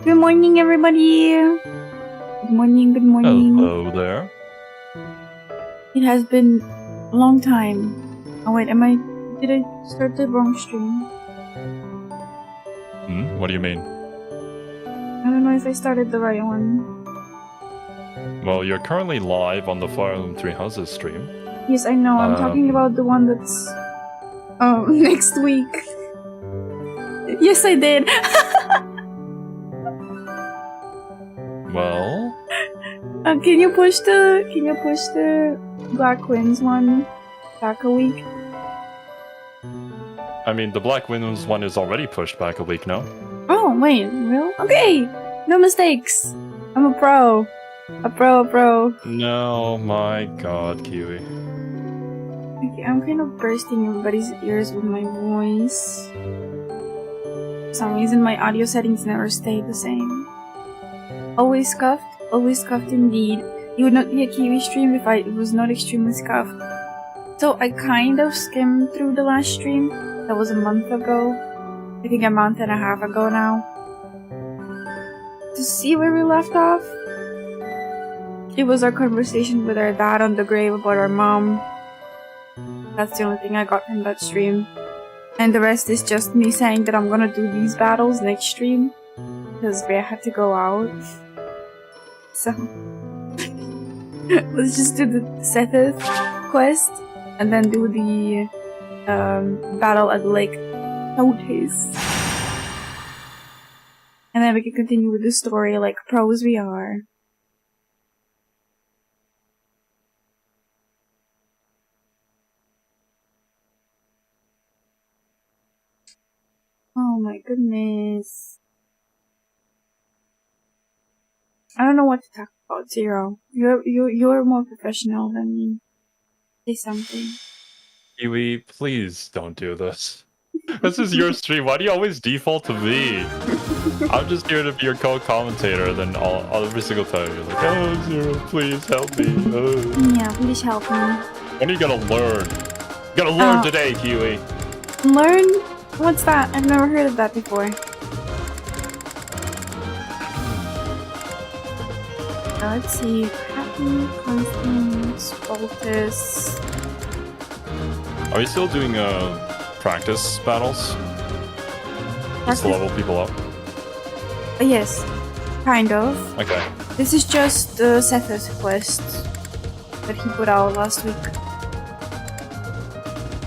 Good morning, everybody. Good morning, good morning. Hello there. It has been a long time. Oh wait, did I start the wrong stream? What do you mean? I don't know if I started the right one. Well, you're currently live on the Fire Emblem Three Houses stream. Yes, I know. I'm talking about the one that's next week. Yes, I did. Well, Can you push the Black Winds one back a week? I mean, the Black Windows one is already pushed back a week now. Oh, wait, real? Okay, no mistakes. I'm a pro. A pro. No, my god, Kiwi. Okay, I'm kind of bursting everybody's ears with my voice. For some reason, my audio settings never stayed the same. Always scuffed indeed. You would not be a Kiwi stream if it was not extremely scuffed. So I kind of skimmed through the last stream. That was a month ago. I think a month and a half ago now. To see where we left off. It was our conversation with our dad on the grave about our mom. That's the only thing I got from that stream. And the rest is just me saying that I'm gonna do these battles next stream. Because we had to go out. So let's just do the Sethith quest and then do the battle at Lake Notice. And then we can continue with the story like pros we are. Oh my goodness. I don't know what to talk about, Xero. You're more professional than me. Say something. Kiwi, please don't do this. This is your stream. Why do you always default to me? I'm just here to be your co-commentator. Then every single time you're like, "Oh, Zero, please help me." Yeah, please help me. When are you gonna learn? You gotta learn today, Kiwi. Learn? What's that? I've never heard of that before. Let's see. Happy, Constance, Voltus. Are you still doing practice battles? Just to level people up? Yes, kind of. Okay. This is just the Sethith quest that he put out last week.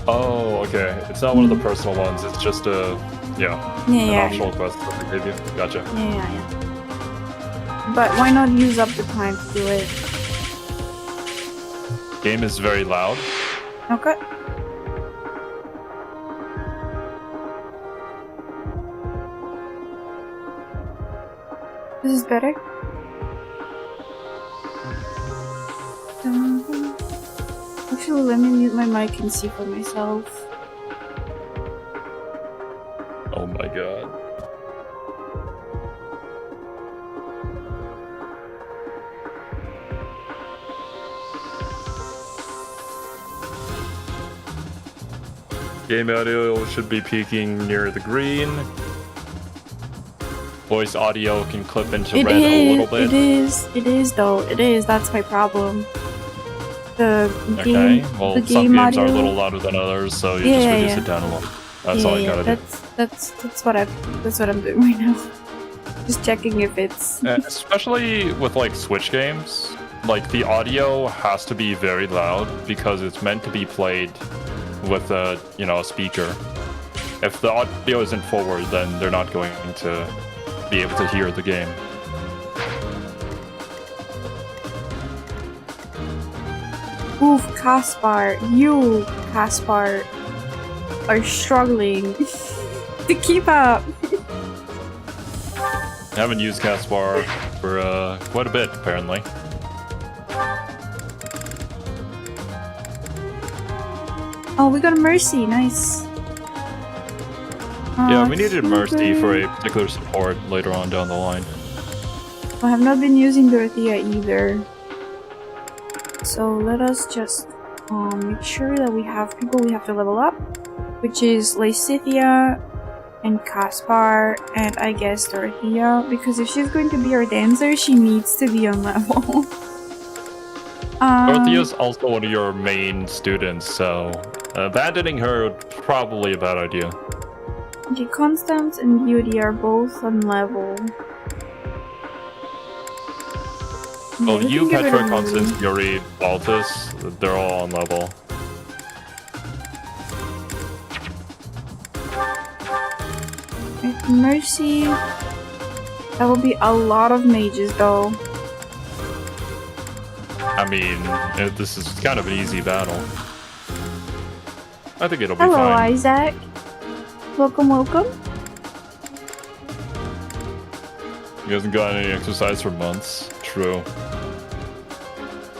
Oh, okay. It's not one of the personal ones. It's just an optional quest that they gave you. Gotcha. Yeah. But why not use up the time to do it? Game is very loud. Okay. This is better. Actually, let me mute my mic and see for myself. Oh my god. Game audio should be peaking near the green. Voice audio can clip into red a little bit. It is though. It is. That's my problem. The game. Okay. Well, the some game games audio are a little louder than others, so you just reduce it down a little. That's all you gotta do. That's what I'm doing right now. Just checking if it's. Especially with like Switch games, like the audio has to be very loud because it's meant to be played with a speaker. If the audio isn't forward, then they're not going to be able to hear the game. Oof, Kaspar, you, Kaspar, are struggling to keep up. I haven't used Caspar for quite a bit, apparently. Oh, we got a Mercy, nice. Yeah, we needed Mercy for a particular support later on down the line. I have not been using Dorothea either. So let us just make sure that we have people we have to level up, which is Lysithia, and Kaspar, and I guess Dorothea, because if she's going to be our dancer, she needs to be on level. Dorothea's also one of your main students, so abandoning her would probably a bad idea. Okay, Constance and Beauty are both on level. Well, Yeah, we you, can give it Petra, a Constance, read. Yuri, Baltus, they're all on level. Right, Mercy. That will be a lot of mages, though. I mean, this is kind of an easy battle. I think it'll be Hello, fine. Isaac. Welcome, welcome. He hasn't gotten any exercise for months. True.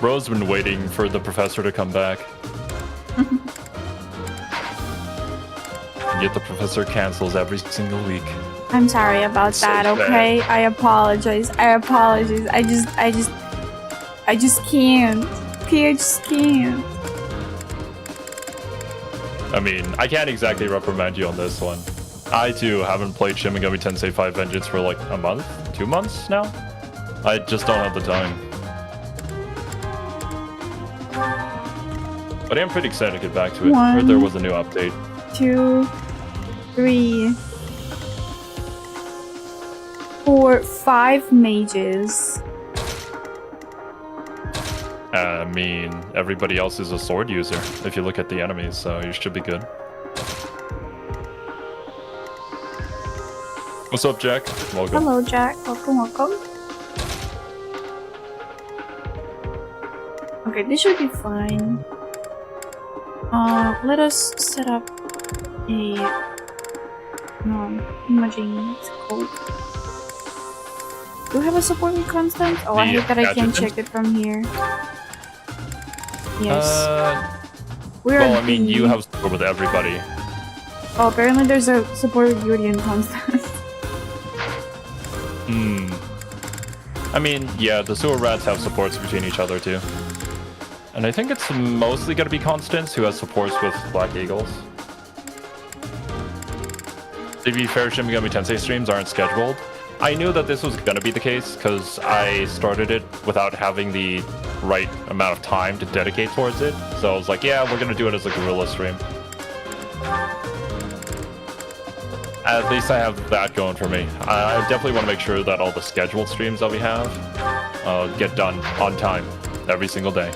Bro's been waiting for the professor to come back. Yet the professor cancels every single week. I'm sorry about So that, sad. okay? I apologize. I just can't. Okay, I just can't. I mean, I can't exactly reprimand you on this one. I too haven't played Shin Megami Tensei 5 Vengeance for like a month? 2 months now? I just don't have the time. But I am pretty excited to get back to it. I heard there was a new update. 2, 3, 4, 5 mages. I mean, everybody else is a sword user if you look at the enemies, so you should be good. What's up, Jack? Welcome. Hello, Jack. Welcome, welcome. Okay, this should be fine. Let us set up a imaging. It's called. Do we have a support with Constance? Oh, I The hate that I can't adjutant? check it from here. Yes. We're Well, at I mean, B. you have support with everybody. Oh, apparently there's a support with Beauty and Constance. Hmm. I mean, yeah, the sewer rats have supports between each other too. And I think it's mostly going to be Constance who has supports with Black Eagles. To be fair, Shin Megami Tensei streams aren't scheduled. I knew that this was going to be the case because I started it without having the right amount of time to dedicate towards it. So I was like, yeah, we're going to do it as a guerrilla stream. At least I have that going for me. I definitely want to make sure that all the scheduled streams that we have get done on time every single day.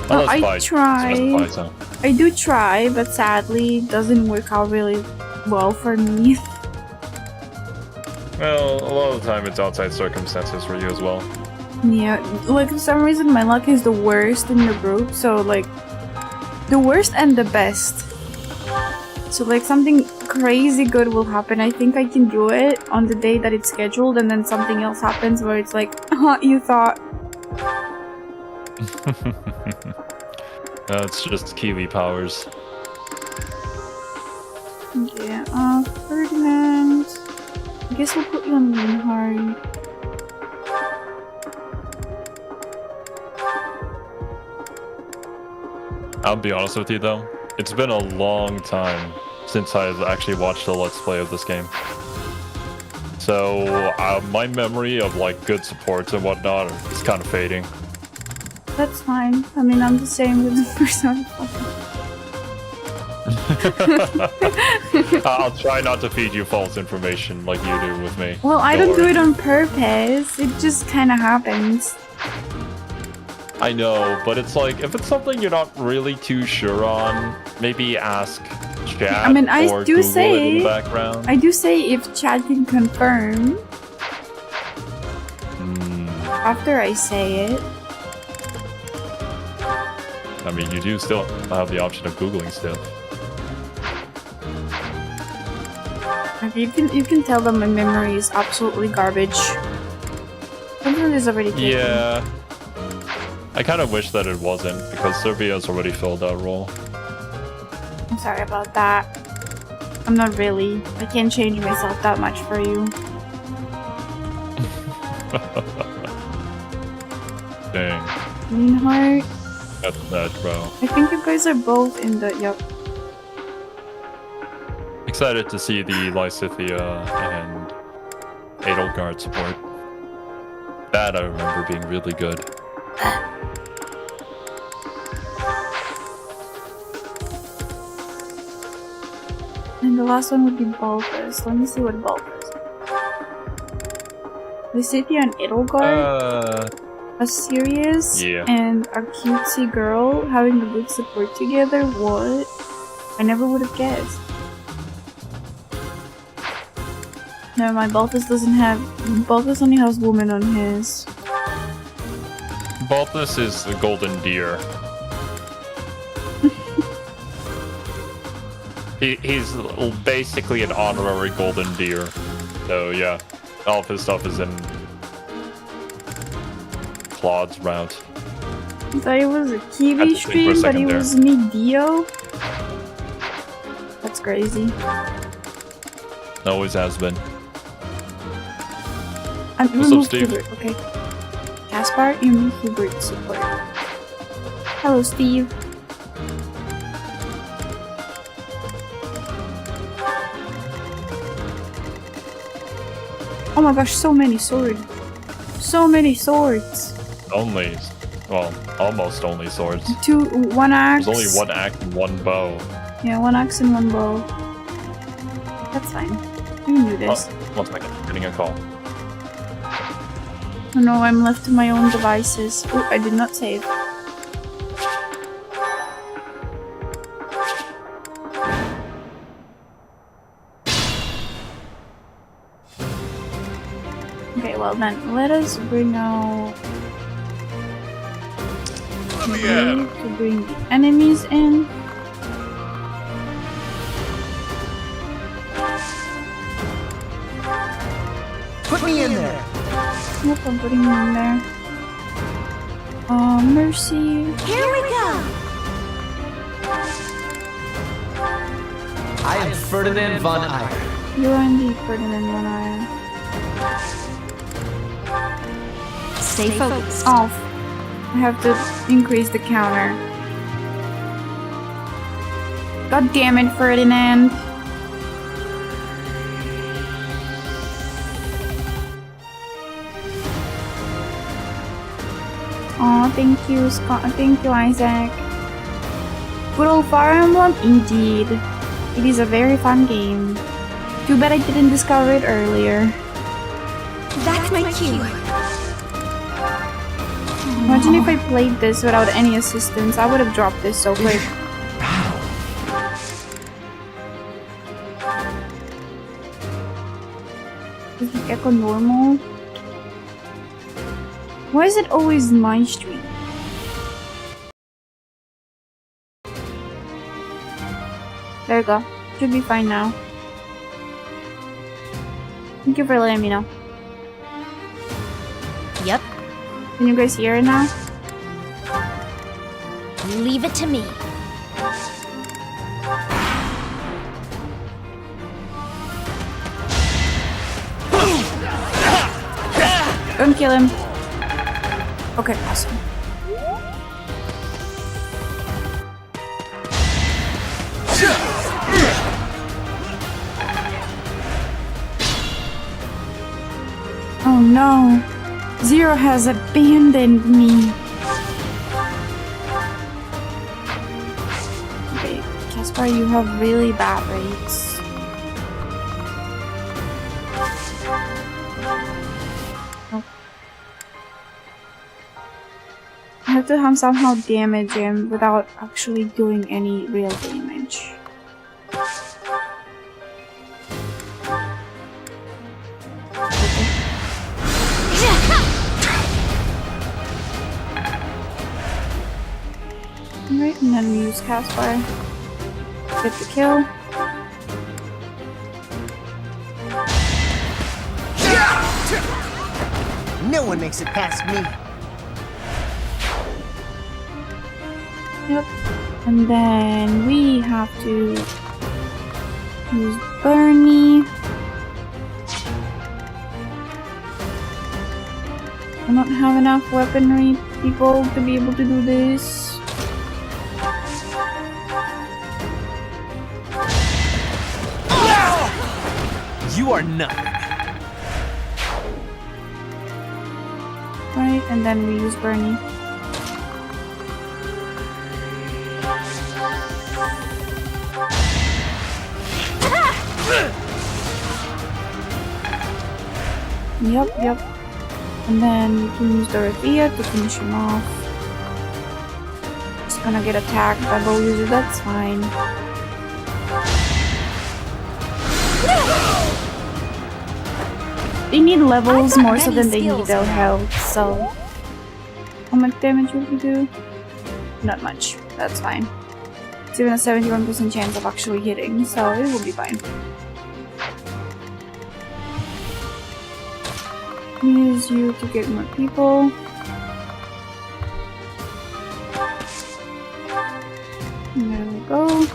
Well, Unless I Clyde try. specifies, so. I do try, but sadly, it doesn't work out really well for me. Well, a lot of the time it's outside circumstances for you as well. Yeah, like for some reason my luck is the worst in the group, so like the worst and the best. So like something crazy good will happen. I think I can do it on the day that it's scheduled, and then something else happens where it's like, you thought. It's just Kiwi powers. Okay, Ferdinand. I guess we'll put you on Reinhardt. I'll be honest with you though, it's been a long time since I've actually watched a Let's Play of this game. So my memory of like good supports and whatnot is kind of fading. That's fine. I mean, I'm the same with the Persona 5. I'll try not to feed you false information like you do with me. Well, I don't do worry. it on purpose. It just kind of happens. I know, but it's like, if it's something you're not really too sure on, maybe ask chat I mean, I or do Google it in say- the background. I do say if Chad can confirm after I say it. I mean, you do still have the option of Googling stuff. Okay, you can tell them my memory is absolutely garbage. Something is already taken. Yeah. I kind of wish that it wasn't, because Serbia's already filled that role. I'm sorry about that. I'm not really. I can't change myself that much for you. Dang. Reinhardt. That's bad, bro. I think you guys are both in the. Yup. Excited to see the Lysithia and Edelgard support. That I remember being really good. And the last one would be Balthus. Let me see what Balthus. Lysithia and Edelgard are serious, yeah. and a cutesy girl having a good support together. What? I never would have guessed. No, my Balthus doesn't have. Balthus only has woman on his. Balthus is a golden deer. He's basically an honorary golden deer. So yeah, all of his stuff is in Claude's route. I thought it was a Kiwi stream, but it was me Dio. That's crazy. Always has been. What's up, Steve? Hubert. Okay. Caspar, you move Hubert support. Hello, Steve. Oh my gosh, so many swords. So many swords. Only, well, almost only swords. One axe. There's only one axe and one bow. Yeah, one axe and one bow. That's fine. We can do this. Oh, 1 second, I'm getting a call. Oh no, I'm left to my own devices. Oh, I did not save. Okay, well then, let us bring out... to bring the enemies in. Put me in there. Yep, I'm putting him in there. Mercy. Here we go. I am Ferdinand von Eyre. You are indeed Ferdinand von Eyre. Stay focused. Off. I have to increase the counter. God damn it, Ferdinand. Aw, thank you, Scott. Thank you, Isaac. Good old Fire Emblem? Indeed. It is a very fun game. Too bad I didn't discover it earlier. That's my cue. Imagine if I played this without any assistance. I would have dropped this so quick. Is the echo normal? Why is it always my stream? There we go. Should be fine now. Thank you for letting me know. Yep. Can you guys hear it now? Leave it to me. Don't kill him. Okay, awesome. Oh no. Xero has abandoned me. Okay, Caspar, you have really bad rates. I have to somehow damage him without actually doing any real damage. Alright, and then we use Caspar. Get the kill. No one makes it past me. Yep. And then we have to use Bernie. I don't have enough weaponry, people, to be able to do this. You are nothing. Right, and then we use Bernie. Yep. And then we can use Dorothea to finish him off. Just gonna get attacked by bow user, that's fine. They need levels more so than they need their health, so... How much damage will we do? Not much, that's fine. It's even a 71% chance of actually hitting, so it will be fine. Use you to get more people. And there we go.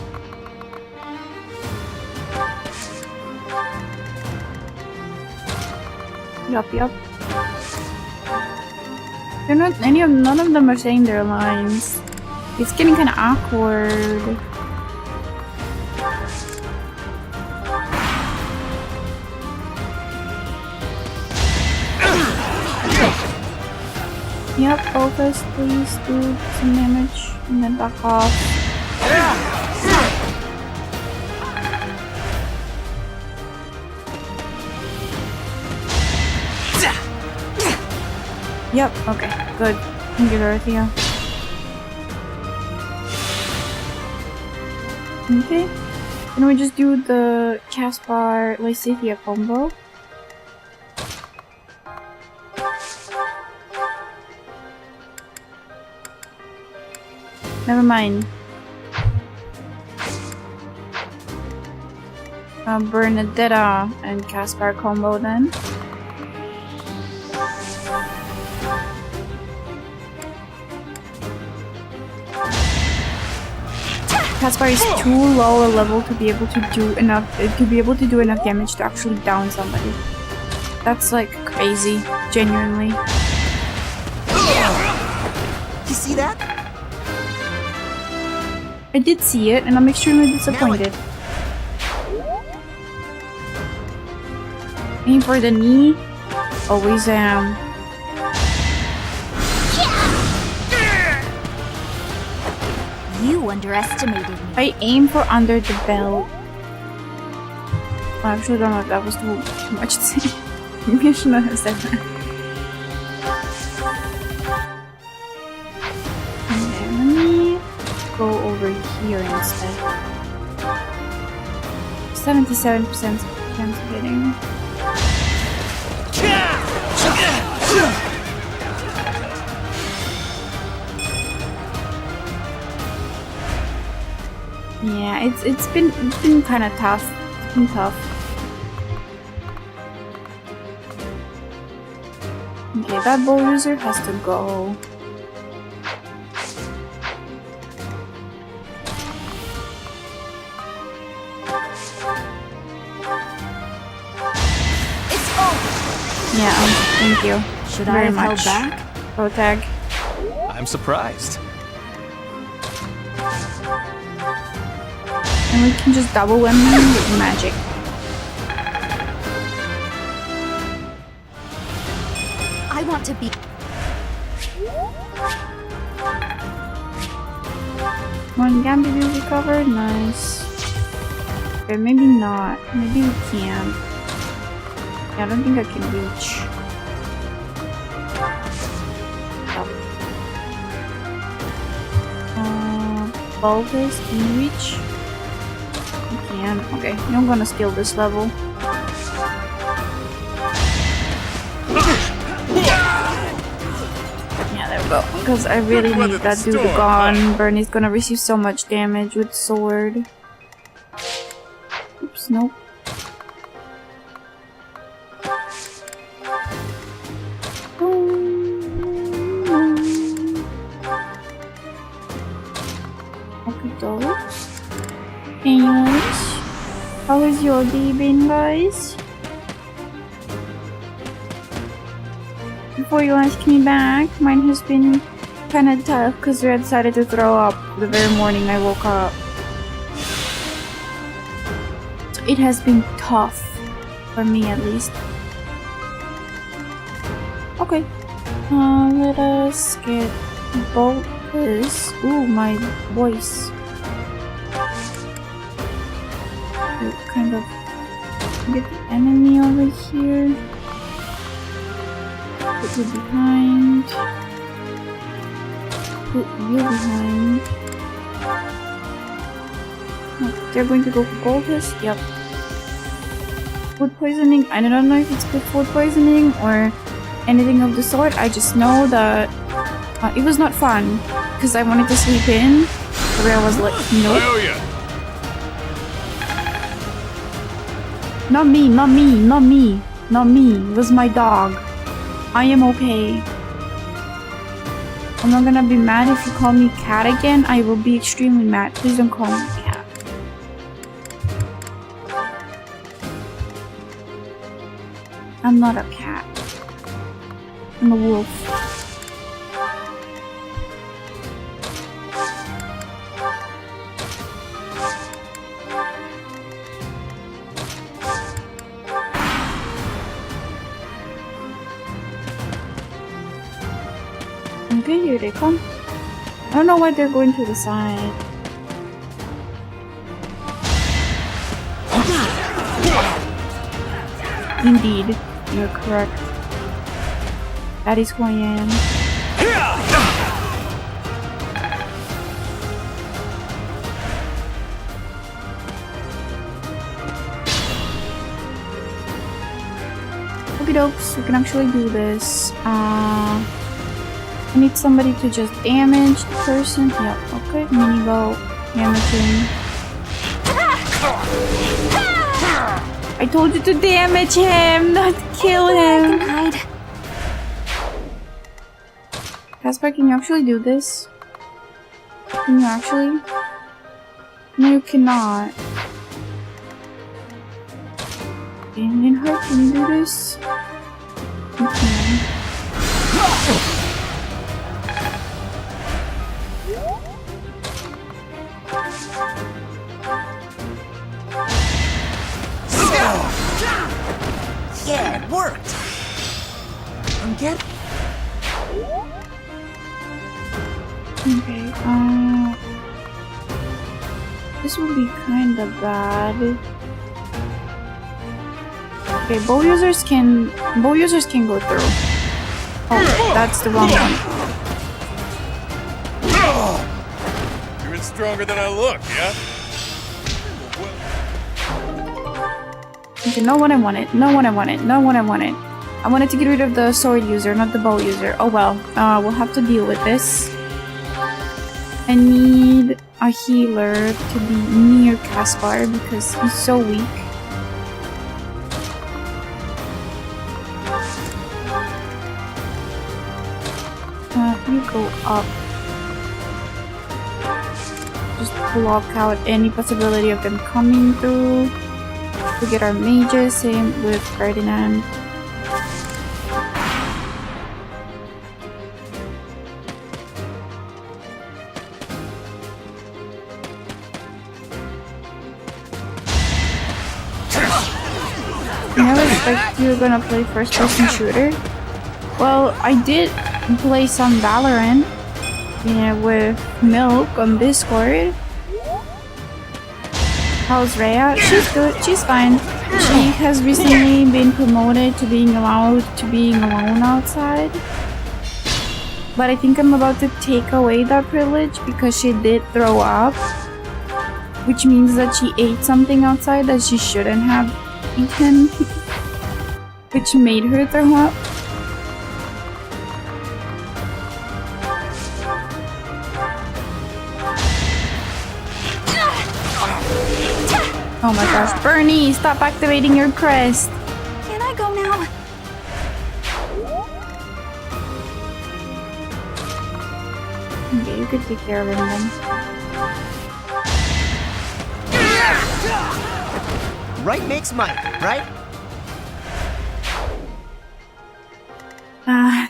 Yup. None of them are saying their lines. It's getting kind of awkward. Yep, focus, please do some damage and then back off. Yep, okay, good. Thank you, Dorothea. Okay, can we just do the Caspar Lysithia combo? Never mind. Bernadetta and Caspar combo then. Caspar is too low a level to be able to do enough damage to actually down somebody. That's like crazy, genuinely. You see that? I did see it, and I'm extremely disappointed. Aim for the knee. Always am. You underestimated me. I aim for under the belt. I actually don't know if that was too much to say. Maybe I should not have said that. And then let me go over here instead. 77% chance of hitting. Yeah, it's been kind of tough. It's been tough. Okay, that bow user has to go. It's over. Yeah, thank you. Should I very have held much. back? Go tag. I'm surprised. And we can just double win them with magic. I want to be. One Gambit is recovered, nice. Okay, maybe not. Maybe we can. Yeah, I don't think I can reach. Balthus, can you reach? You can. Okay, I'm gonna steal this level. Yeah, there we go. Because I really need that dude gone. Bernie's gonna receive so much damage with sword. Oops, nope. Anyways, how is your day been, guys? Before you ask me back, mine has been kinda tough because I decided to throw up the very morning I woke up. So it has been tough, For me, at least. Okay. Let us get both this. Ooh, my voice. So kind of get the enemy over here. Put you behind. Put you behind. Oh, they're going to go for Goldfish? Yep. Food poisoning? I don't know if it's good food poisoning or anything of the sort. I just know that it was not fun because I wanted to sleep in. Where I was like, nope. Oh yeah. Not me, not me, not me, not me. It was my dog. I am okay. I'm not gonna be mad if you call me cat again. I will be extremely mad. Please don't call me cat. I'm not a cat. I'm a wolf. Okay, here they come. I don't know why they're going to the side. Indeed, you're correct. That is who I am. Okie dokes, we can actually do this. I need somebody to just damage the person. Yep, okay. Mini bow, damaging. I told you to damage him, not kill him. Hide. Casper, can you actually do this? Can you actually? No, you cannot. Alien Heart, can you do this? You can. Yeah, it worked. Get. Okay, this would be kinda bad. Okay, bow users can go through. Oh, that's the wrong one. You're even stronger than I look, yeah? Okay, not what I wanted, not what I wanted, not what I wanted. I wanted to get rid of the sword user, not the bow user. Oh well, we'll have to deal with this. I need a healer to be near Caspar because he's so weak. You go up. Just block out any possibility of them coming through. We get our mages, same with Ferdinand. I never expect you were gonna play first-person shooter. Well, I did play some Valorant, with Milk on Discord. How's Rhea? She's good, she's fine. She has recently been promoted to being allowed to being alone outside. But I think I'm about to take away that privilege because she did throw up. Which means that she ate something outside that she shouldn't have eaten. Which made her throw up. Oh my gosh, Bernie, stop activating your crest. Can I go now? Okay, you could take care of him then. Right makes might, right?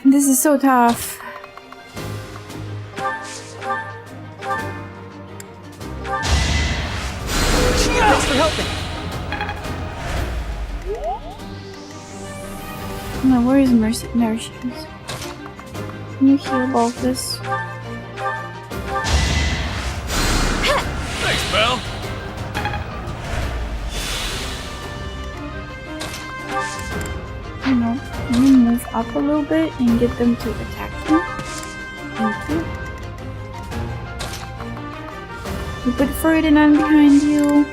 This is so tough. Thanks for helping. No, where is Mercy? There she is. Can you heal both this? Thanks, pal. You know, can you move up a little bit and get them to attack you? Thank you. You put Ferdinand behind you.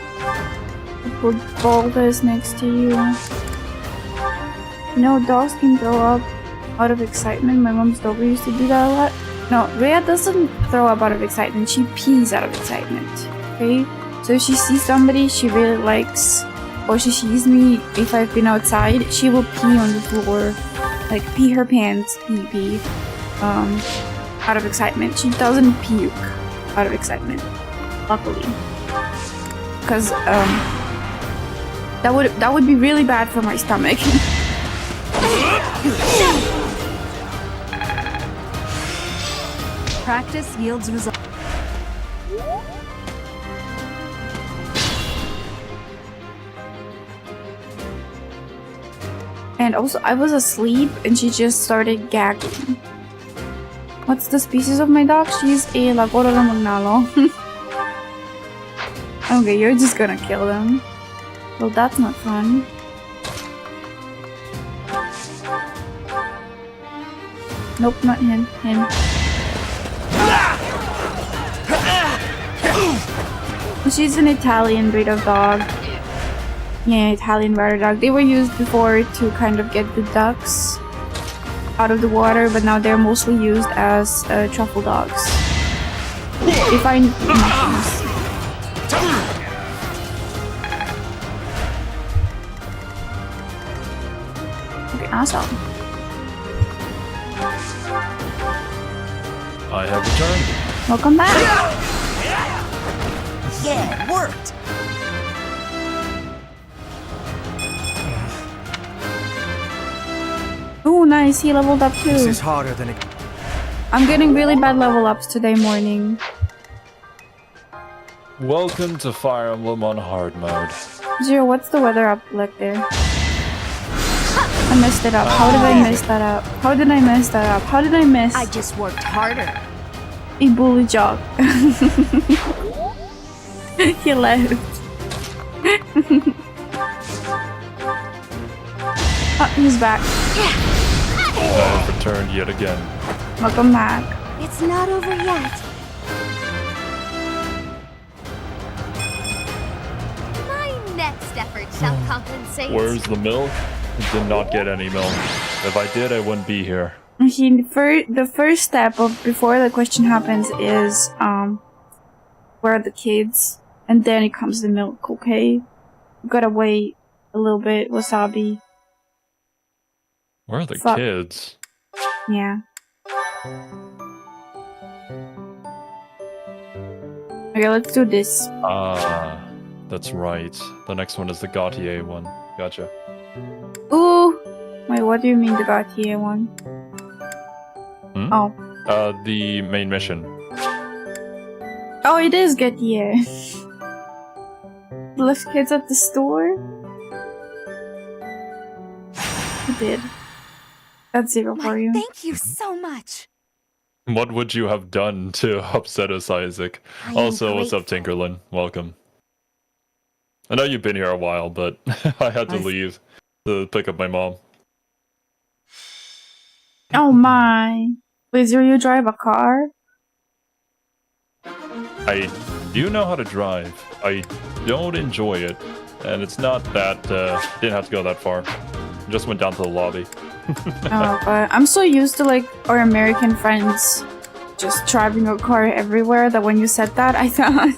You put Baldus next to you. No, dogs can throw up out of excitement. My mom's dog used to do that a lot. No, Rhea doesn't throw up out of excitement. She pees out of excitement. Okay? So if she sees somebody she really likes, or she sees me if I've been outside, she will pee on the floor. Like, pee her pants, pee, out of excitement. She doesn't puke out of excitement. Luckily. Because, that would be really bad for my stomach. Practice yields results. And also, I was asleep and she just started gagging. What's the species of my dog? She's a Lagoro Magnalo. Okay, you're just gonna kill them. Well, that's not fun. Nope, not him. She's an Italian breed of dog. Yeah, Italian water dog. They were used before to kind of get the ducks out of the water, but now they're mostly used as truffle dogs. They find mushrooms. Okay, awesome. I have returned. Welcome back. Yeah, it worked. Ooh, nice. He leveled up This too. is harder than it. I'm getting really bad level ups today morning. Welcome to Fire Emblem on hard mode. Xero, what's the weather up like there? I messed it up. How did I mess that up? How did I mess that up? How did I miss I just worked harder. a bully jog? He left. Oh, he's back. I have returned yet again. Welcome back. It's not over yet. My next effort shall compensate. Where's the milk? I did not get any milk. If I did, I wouldn't be here. The first step of before the question happens is where are the kids? And then it comes the milk, okay? You gotta wait a little bit, Wasabi. Where are the Fuck. kids? Yeah. Okay, let's do this. Ah, that's right. The next one is the Gautier one. Gotcha. Ooh! Wait, what do you mean the Gautier one? Hmm? Oh. The main mission. Oh, it is Gautier. Left kids at the store? I did. That's Xero for you. Thank you so much. What would you have done to upset us, Isaac? I am Also, what's up, grateful. Tinkerlin? Welcome. I know you've been here a while, but I had to leave to pick up my mom. Oh my. Wait, Xero, you drive a car? I do know how to drive. I don't enjoy it, and it's not that, didn't have to go that far. Just went down to the lobby. Oh, but I'm so used to like our American friends just driving a car everywhere that when you said that, I thought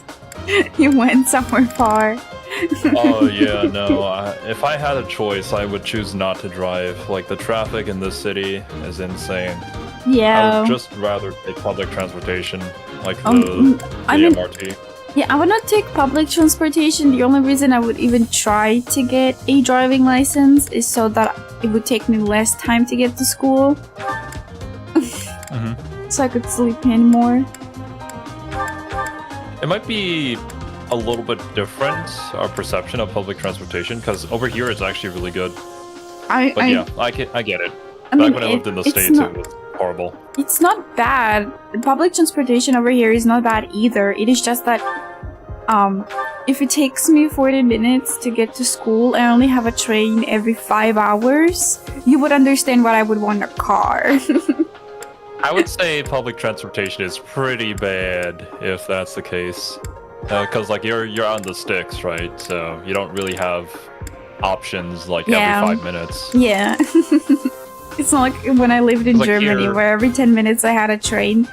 you went somewhere far. Oh yeah, no. If I had a choice, I would choose not to drive. Like, the traffic in this city is insane. I Yeah. would just rather take public transportation, like the I mean, MRT. yeah, I would not take public transportation. The only reason I would even try to get a driving license is so that it would take me less time to get to school. So I could sleep in more. It might be a little bit different, our perception of public transportation, because over here it's actually really good. But yeah, I get it. I mean, Back when I lived in the it's States, not- it was horrible. It's not bad. Public transportation over here is not bad either. It is just that, if it takes me 40 minutes to get to school, I only have a train every 5 hours, you would understand why I would want a car. I would say public transportation is pretty bad if that's the case, because like you're on the sticks, right? So you don't really have options like Yeah. every 5 minutes. Yeah. It's not like when I lived in Like Germany, here- where every 10 minutes I had a train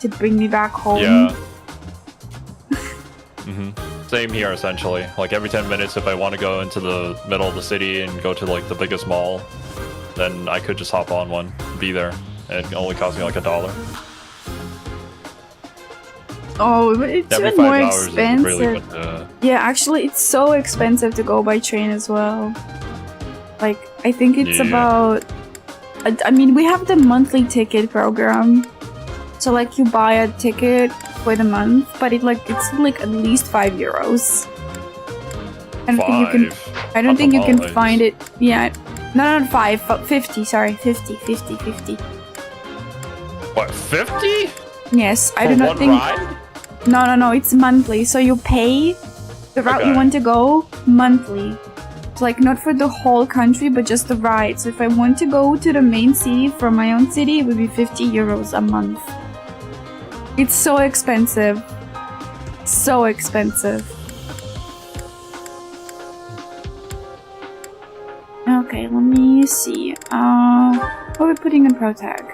to bring me back home. Yeah. Same here, essentially. Like every 10 minutes, if I want to go into the middle of the city and go to like the biggest mall, then I could just hop on one, be there, and it only cost me like $1. Oh, but it's Every even 5 more hours is expensive. really what, Yeah, actually, it's so expensive to go by train as well. Like, I think it's Yeah. about... I mean, we have the monthly ticket program. So, like, you buy a ticket for the month, but it's like at least €5. I don't think you can... I don't think you can Always. find it... Yeah. No, not 5, 50, sorry. 50. What, 50? Yes, I For do not one think... ride? No, it's monthly. So you pay the route you Okay. want to go monthly. So like not for the whole country, but just the ride. So if I want to go to the main city from my own city, it would be €50 a month. It's so expensive. So expensive. Okay, let me see. What are we putting in Pro Tag?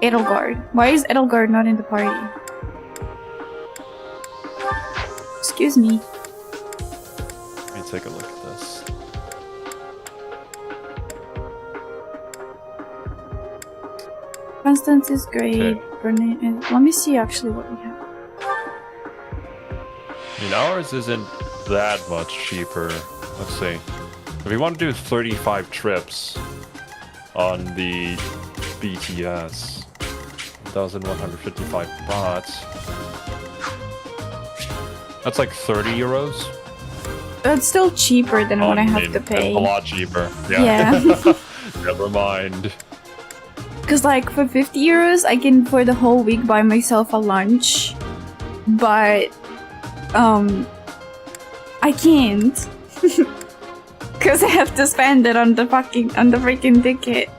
Edelgard. Why is Edelgard not in the party? Excuse me. Let me take a look at this. Constance is great. Okay. Bernay is... Let me see actually what we have. I mean, ours isn't that much cheaper. Let's see. If we want to do 35 trips on the BTS, 1,155 baht. That's like €30. That's still cheaper than what I have to It's pay. a lot cheaper. Yeah. Never mind. Because like for €50, I can for the whole week buy myself a lunch. But I can't. Because I have to spend it on the freaking ticket.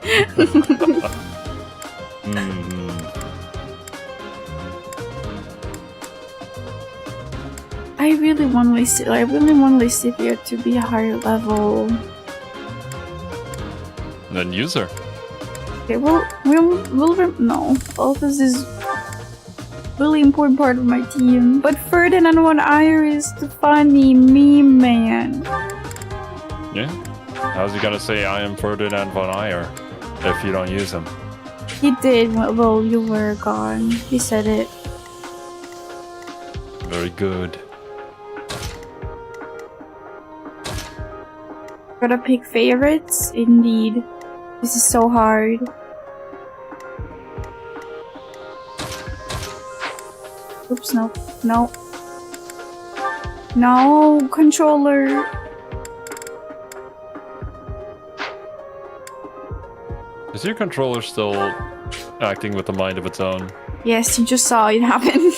I really want Lysithia to be a higher level. Then user. Okay, no. Balthus is really important part of my team. But Ferdinand von Eyre is the funny meme man. Yeah. How's he gonna say I am Ferdinand von Eyre if you don't use him? He did. Well, you were gone. He said it. Very good. Gotta pick favorites. Indeed. This is so hard. Oops, no. No. No, controller. Is your controller still acting with a mind of its own? Yes, you just saw it happen.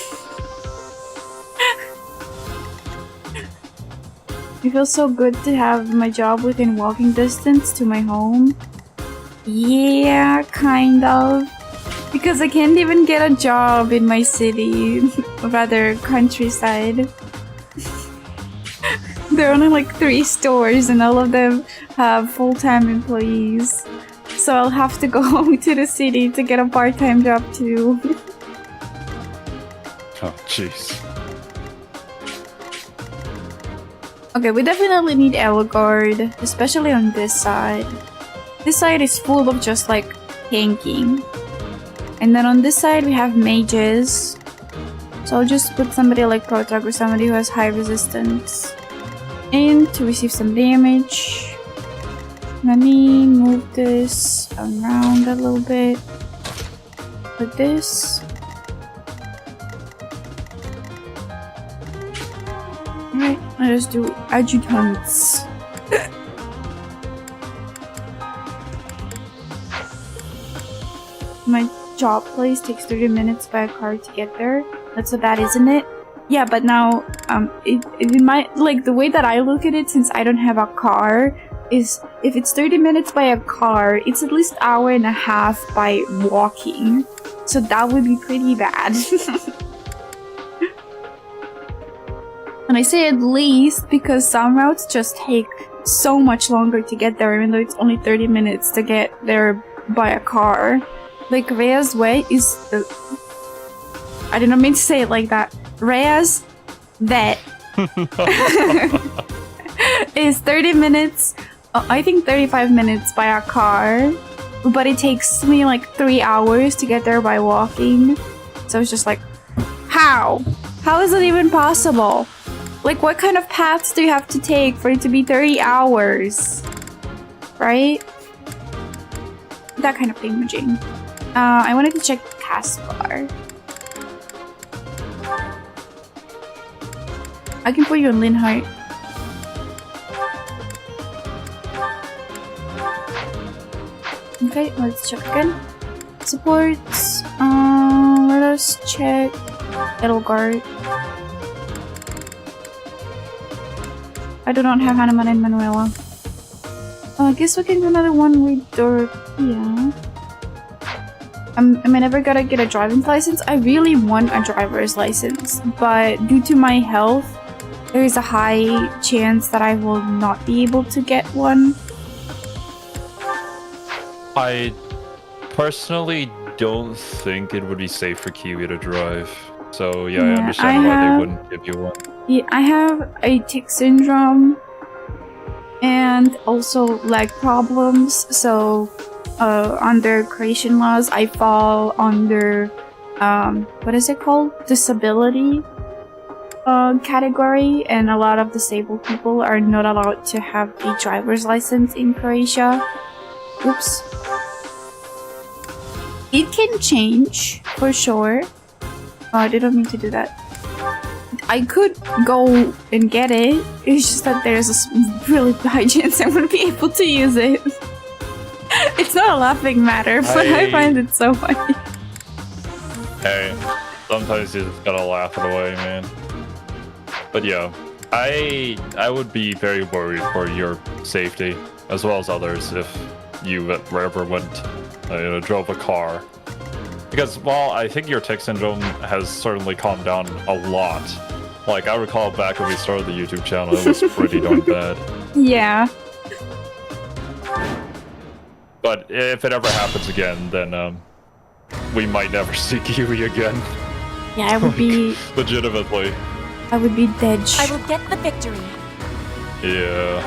It feels so good to have my job within walking distance to my home. Yeah, kind of. Because I can't even get a job in my city, or rather countryside. There are only like 3 stores and all of them have full-time employees. So I'll have to go to the city to get a part-time job too. Oh, jeez. Okay, we definitely need Edelgard, especially on this side. This side is full of just like tanking. And then on this side we have mages. So I'll just put somebody like Protag or somebody who has high resistance in to receive some damage. Let me move this around a little bit. Like this. Alright, let us do adjutants. my job place takes 30 minutes by a car to get there. That's what that, isn't it? Yeah, but now, it might, like, the way that I look at it, since I don't have a car, is if it's 30 minutes by a car, it's at least hour and a half by walking. So that would be pretty bad. And I say at least because some routes just take so much longer to get there, even though it's only 30 minutes to get there by a car. Like, Rhea's Way is... I did not mean to say it like that. Rhea's Vet is 30 minutes, I think 35 minutes by a car, but it takes me like 3 hours to get there by walking. So it's just like, how? How is it even possible? Like, what kind of paths do you have to take for it to be 30 hours? Right? That kind of thingamajig. I wanted to check the cast bar. I can put you on Linhart. Okay, let's check again. Supports. Let us check Edelgard. I do not have Hanuman and Manuela. I guess we can do another one with Dorothea. Am I never gonna get a driver's license? I really want a driver's license, but due to my health, there is a high chance that I will not be able to get one. I personally don't think it would be safe for Kiwi to drive. So yeah, I understand why they wouldn't give you one. Yeah, I have a tic syndrome and also leg problems. So under Croatian laws, I fall under what is it called? Disability category, and a lot of disabled people are not allowed to have a driver's license in Croatia. Oops. It can change, for sure. Oh, I didn't mean to do that. I could go and get it. It's just that there's a really high chance I wouldn't be able to use it. It's not a laughing matter, but I find it so funny. Hey, sometimes you just gotta laugh it away, man. But yeah, I would be very worried for your safety, as well as others, if you ever went, drove a car. Because, well, I think your tic syndrome has certainly calmed down a lot. Like, I recall back when we started the YouTube channel, it was pretty darn bad. Yeah. But if it ever happens again, then we might never see Kiwi again. Yeah, I would be... Legitimately. I would be dead. I will get the victory. Yeah.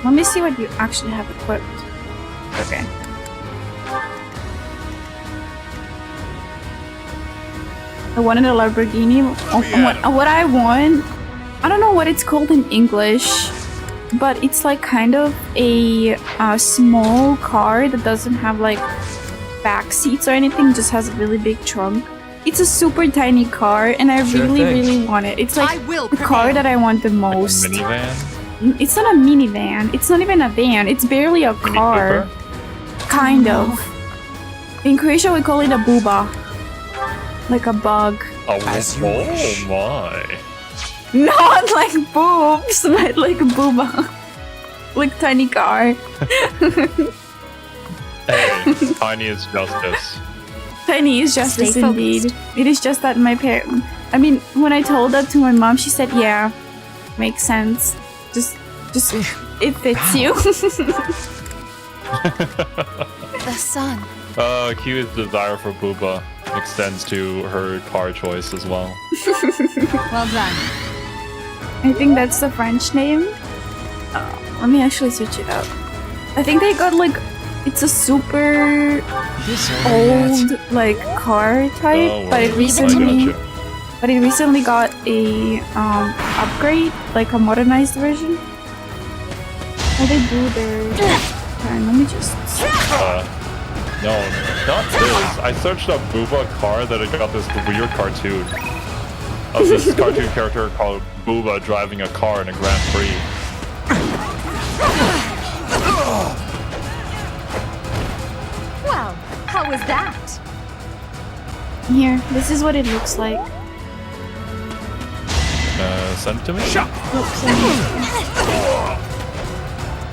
Let me see what you actually have equipped. Okay. I wanted a Lamborghini. What I want... I don't know what it's called in English, but it's like kind of a small car that doesn't have like back seats or anything, just has a really big trunk. It's a super tiny car, and I really want it. It's like the car that I want the most. Like a minivan? It's not a minivan. It's not even a van. It's barely a car. Kind of. In Croatia, we call it a buba. Like a bug. Oh my. Not like boobs, but like a booba. Like tiny car. Hey, tiny is justice. Tiny is justice indeed. It is just that my parents... I mean, when I told that to my mom, she said, yeah, makes sense. Just it fits you. The sun. Kiwi's desire for booba extends to her car choice as well. Well done. I think that's the French name. Let me actually switch it up. I think they got like... It's a super old like car type, but it recently got a upgrade, like a modernized version. How they do their time? Let me just. No, not this. I searched up Booba car, that I got this weird cartoon of this cartoon character called Booba driving a car in a Grand Prix. How was that? Here, this is what it looks like. Send it to me? Oops,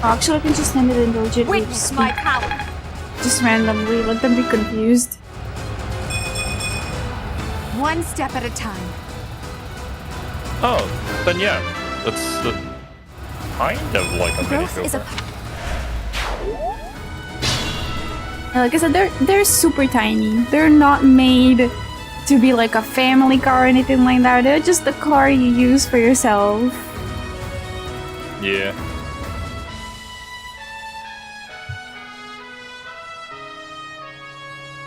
actually, I can just send it in legit. Witness my power. Just randomly, let them be confused. One step at a time. Oh, then yeah. That's the kind of like a Mini Growth is a Cooper. Like I said, they're super tiny. They're not made to be like a family car or anything like that. They're just the car you use for yourself. Yeah.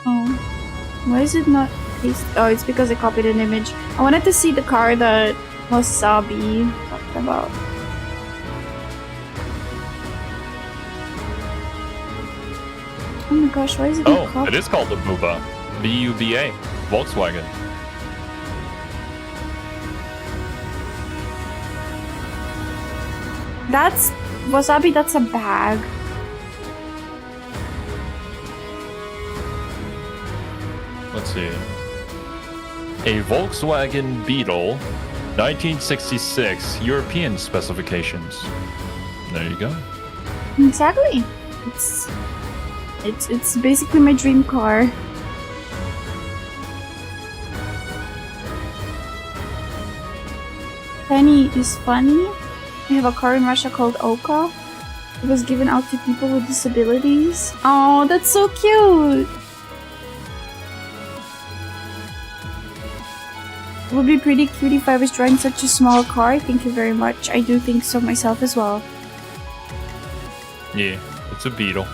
Oh, why is it not paste? Oh, it's because I copied an image. I wanted to see the car that Wasabi talked about. Oh my gosh, why is it not Oh, copied? it is called the Buba. B-U-B-A. Volkswagen. That's Wasabi, that's a bag. Let's see. A Volkswagen Beetle, 1966, European specifications. There you go. Exactly. It's basically my dream car. Penny is funny. I have a car in Russia called Oka. It was given out to people with disabilities. Oh, that's so cute! It would be pretty cute if I was driving such a small car. Thank you very much. I do think so myself as well. Yeah, it's a Beetle.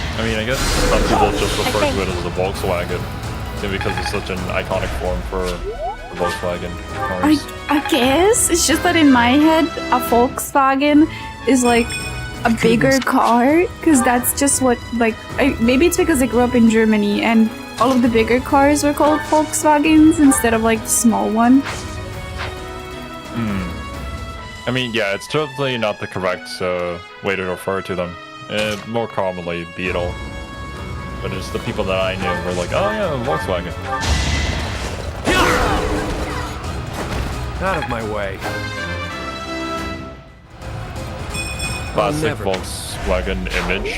I mean, I guess some people just refer to it as a Volkswagen, because it's such an iconic form for Volkswagen cars. I guess it's just that in my head, a Volkswagen is like a bigger car, because that's just what maybe it's because I grew up in Germany and all of the bigger cars were called Volkswagens instead of like the small one. I mean, yeah, it's totally not the correct way to refer to them. More commonly, Beetle. But it's the people that I knew were like, oh yeah, Volkswagen. Out of my way. Classic never. Volkswagen image.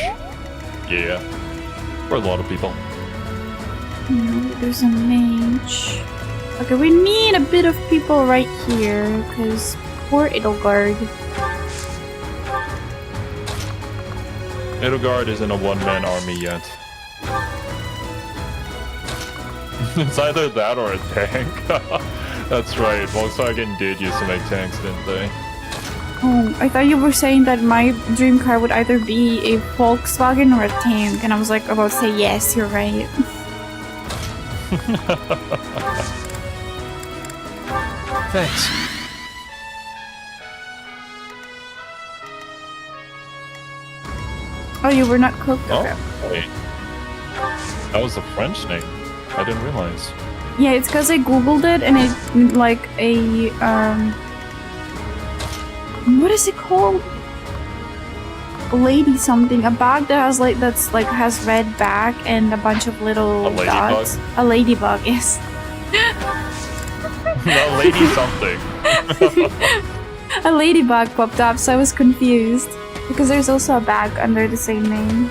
Yeah. For a lot of people. There's a mage. Okay, we need a bit of people right here, because poor Edelgard. Edelgard isn't a one-man army yet. It's either that or a tank. That's right, Volkswagen did used to make tanks, didn't they? Oh, I thought you were saying that my dream car would either be a Volkswagen or a tank, and I was like about to say yes, you're right. Thanks. Oh, you were not cooked? Oh, Okay. wait. That was a French name. I didn't realize. Yeah, it's because I googled it and it like a what is it called? Lady something. A bag that has has red back and a bunch of little A ladybug? dots. A ladybug, yes. No, lady something. A ladybug popped up, so I was confused. Because there's also a bag under the same name.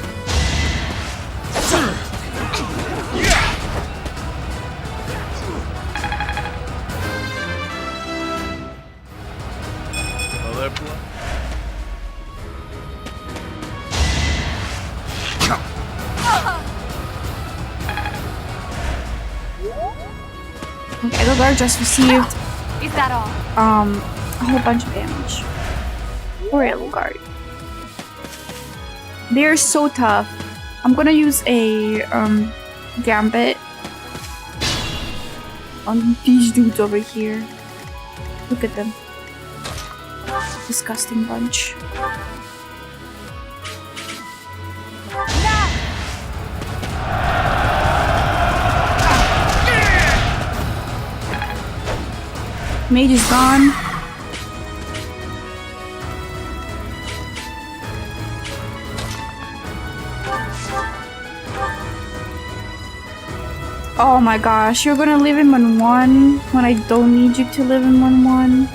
Okay, Edelgard just received Is that all? a whole bunch of damage. Poor Edelgard. They're so tough. I'm gonna use a gambit on these dudes over here. Look at them. Disgusting bunch. Mage is gone. Oh my gosh, you're gonna live in 1-1 when I don't need you to live in 1-1.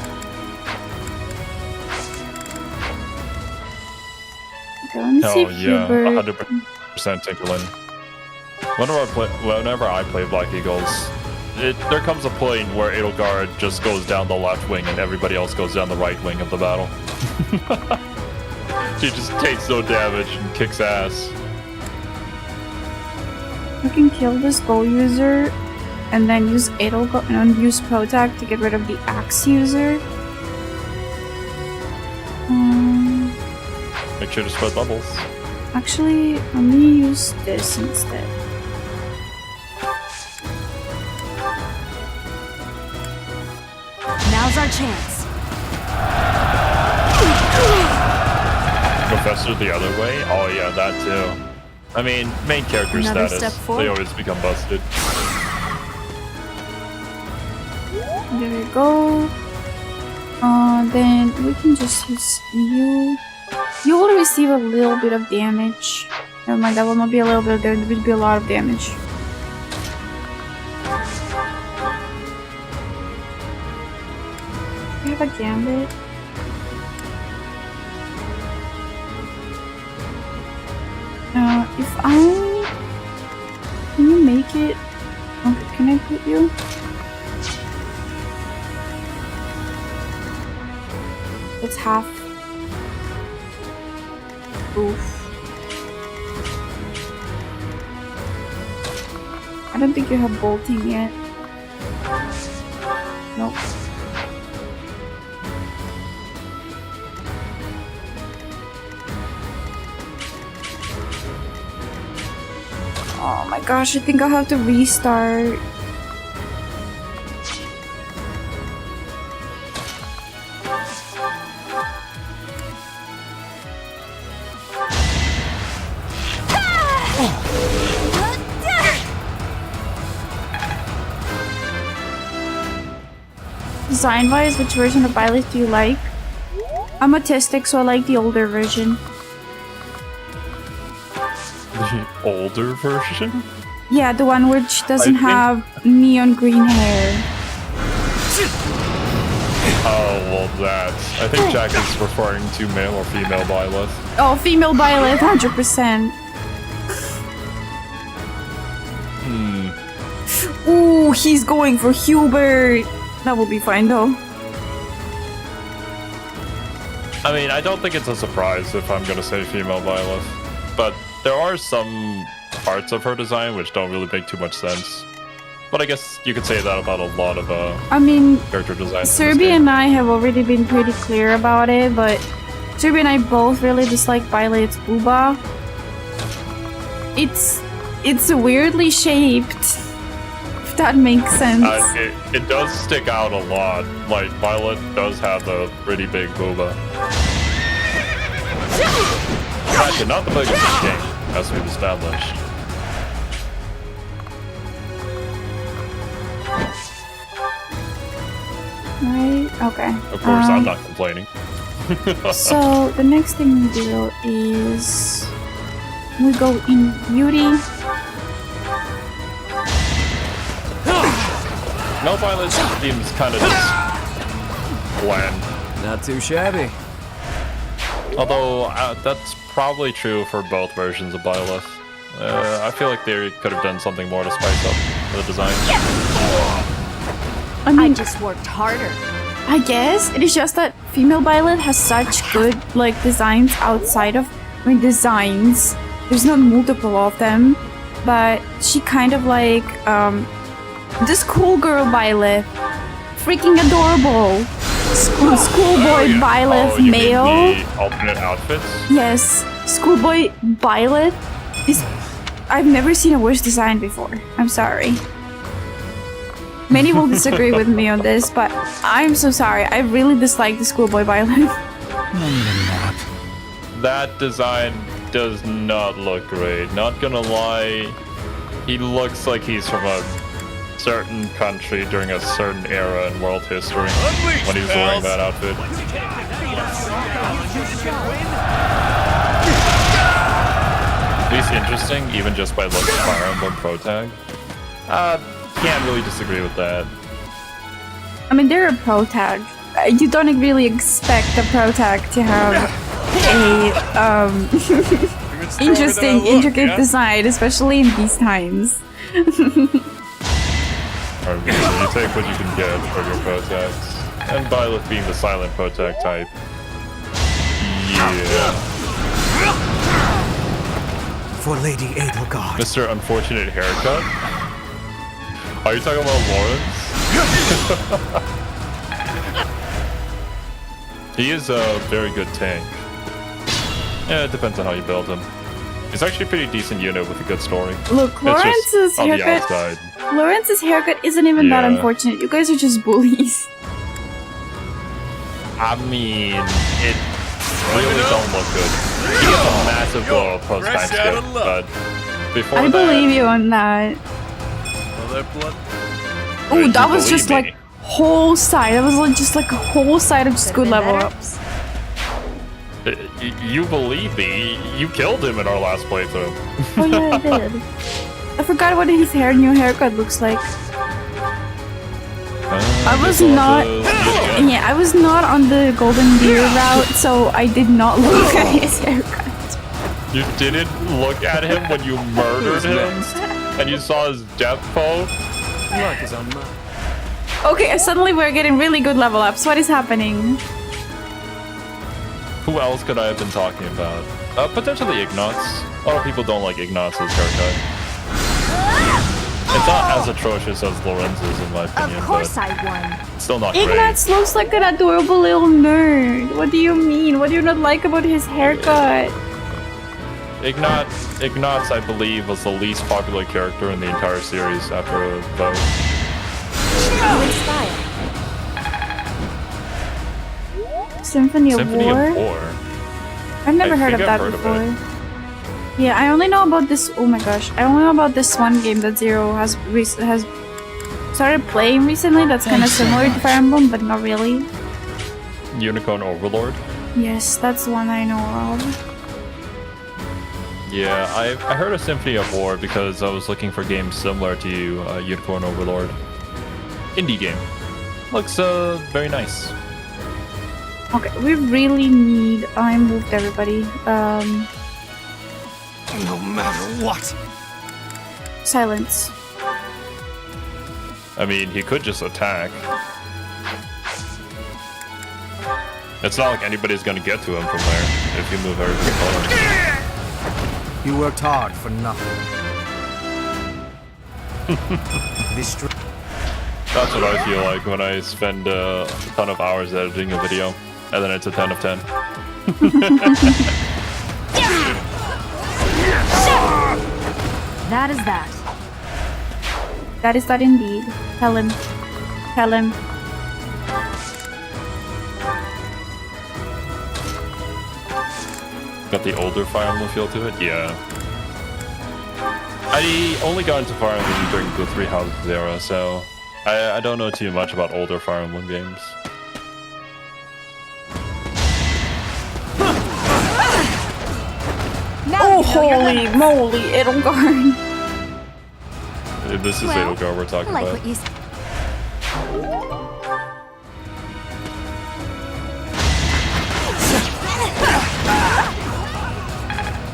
Okay, let me see Oh if yeah, Hubert... 100% Tinkerland. Whenever I play Black Eagles, there comes a point where Edelgard just goes down the left wing and everybody else goes down the right wing of the battle. She just takes no damage and kicks ass. You can kill this bow user and then use Edelgard and use Protag to get rid of the axe user. Make sure to spread bubbles. Actually, let me use this instead. Now's our chance. Professor the other way? Oh yeah, that too. I mean, main character Another status, step forward. they always become busted. There we go. Then we can just use you. You will receive a little bit of damage. Never mind, that will not be a little bit, there will be a lot of damage. Do you have a gambit? If I... Can you make it? Okay, can I put you? It's half. Oof. I don't think you have bolting yet. Nope. Oh my gosh, I think I'll have to restart. Design-wise, which version of Byleth do you like? I'm autistic, so I like the older version. The older version? Yeah, the one which doesn't have neon green hair. Oh, well that. I think Jack is referring to male or female Byleth. Oh, female Byleth, 100%. Ooh, he's going for Hubert. That will be fine though. I mean, I don't think it's a surprise if I'm gonna say female Byleth, but there are some parts of her design which don't really make too much sense. But I guess you could say that about a lot of I mean, character designs. Serbi and I have already been pretty clear about it, but Serbi and I both really dislike Byleth's booba. It's weirdly shaped. If that makes sense. It does stick out a lot. Like, Byleth does have a pretty big booba. Actually, not the biggest in the game, as we've established. Right? Okay. Of course, I'm not complaining. So, the next thing we do is... we go in beauty. No, Byleth seems kind of just bland. Not too shabby. Although, that's probably true for both versions of Byleth. I feel like they could have done something more to spice up the design. I mean, I just worked harder. I guess it is just that female Byleth has such good like designs outside of designs. There's not multiple of them, but she kind of like the schoolgirl Byleth, freaking adorable. Schoolboy Byleth male. Mean the alternate outfits? Yes, schoolboy Byleth is. I've never seen a worse design before. I'm sorry. Many will disagree with me on this, but I'm so sorry. I really dislike the schoolboy Byleth. That design does not look great. Not gonna lie, he looks like he's from a certain country during a certain era in world history when he was wearing that outfit. At least interesting, even just by looking at Fire Emblem Protag. Can't really disagree with that. I mean, they're a pro tag. You don't really expect a pro tag to have a Even stronger interesting, than I look, intricate yeah? design, especially in these times. I mean, you take what you can get for your protects. And Byleth being the silent protect type. Yeah. For Lady Edelgard. Mr. Unfortunate Haircut? Are you talking about Lawrence? He is a very good tank. Yeah, it depends on how you build him. He's actually a pretty decent unit with a good story. Look, It's just Lawrence's on the haircut. outside. Lawrence's haircut isn't even that Yeah. unfortunate. You guys are just bullies. I mean, it really don't look good. He has a massive blow up post time fresh out skip, of luck. but before I that, believe you on that. All that blood. Oh, you that was believe just me. like whole side. That was like just like a whole side of just good level ups. You believe me? You killed him in our last playthrough. Oh yeah, I did. I forgot what his new haircut looks like. I was not. Yeah, I was not on the golden deer route, so I did not look at his haircut. You didn't look at him when you murdered him, and you saw his death pose. Luck is on mine. Okay, suddenly we're getting really good level ups. What is happening? Who else could I have been talking about? Potentially Ignatz. A lot of people don't like Ignatz's haircut. It's not as atrocious as Lorenz's, in my opinion, Of course but I won. still not great. Ignatz looks like an adorable little nerd. What do you mean? What do you not like about his haircut? Ignatz, I believe, was the least popular character in the entire series after a vote. You inspire. Symphony of Symphony War? of War. I've never I heard of think that I've heard of before. it. Yeah, I only know about this. Oh my gosh, I only know about this one game that Xero has started playing recently. That's kind of similar to Fire Emblem, but not really. Unicorn Overlord. Yes, that's the one I know of. Yeah, I heard of Symphony of War because I was looking for games similar to Unicorn Overlord. Indie game. Looks very nice. Okay, we really need. I moved everybody. No matter what. Silence. I mean, he could just attack. It's not like anybody's gonna get to him from there if you move everything forward. You worked hard for nothing. That's what I feel like when I spend a ton of hours editing a video, and then it's a 10 of 10. That is that. That is that indeed. Tell him. Tell him. Got the older Fire Emblem feel to it? Yeah. I only got into Fire Emblem during the Three Houses era, so I don't know too much about older Fire Emblem games. Oh, holy moly, Edelgard. This is Well, Edelgard we're I talking like about. what you said.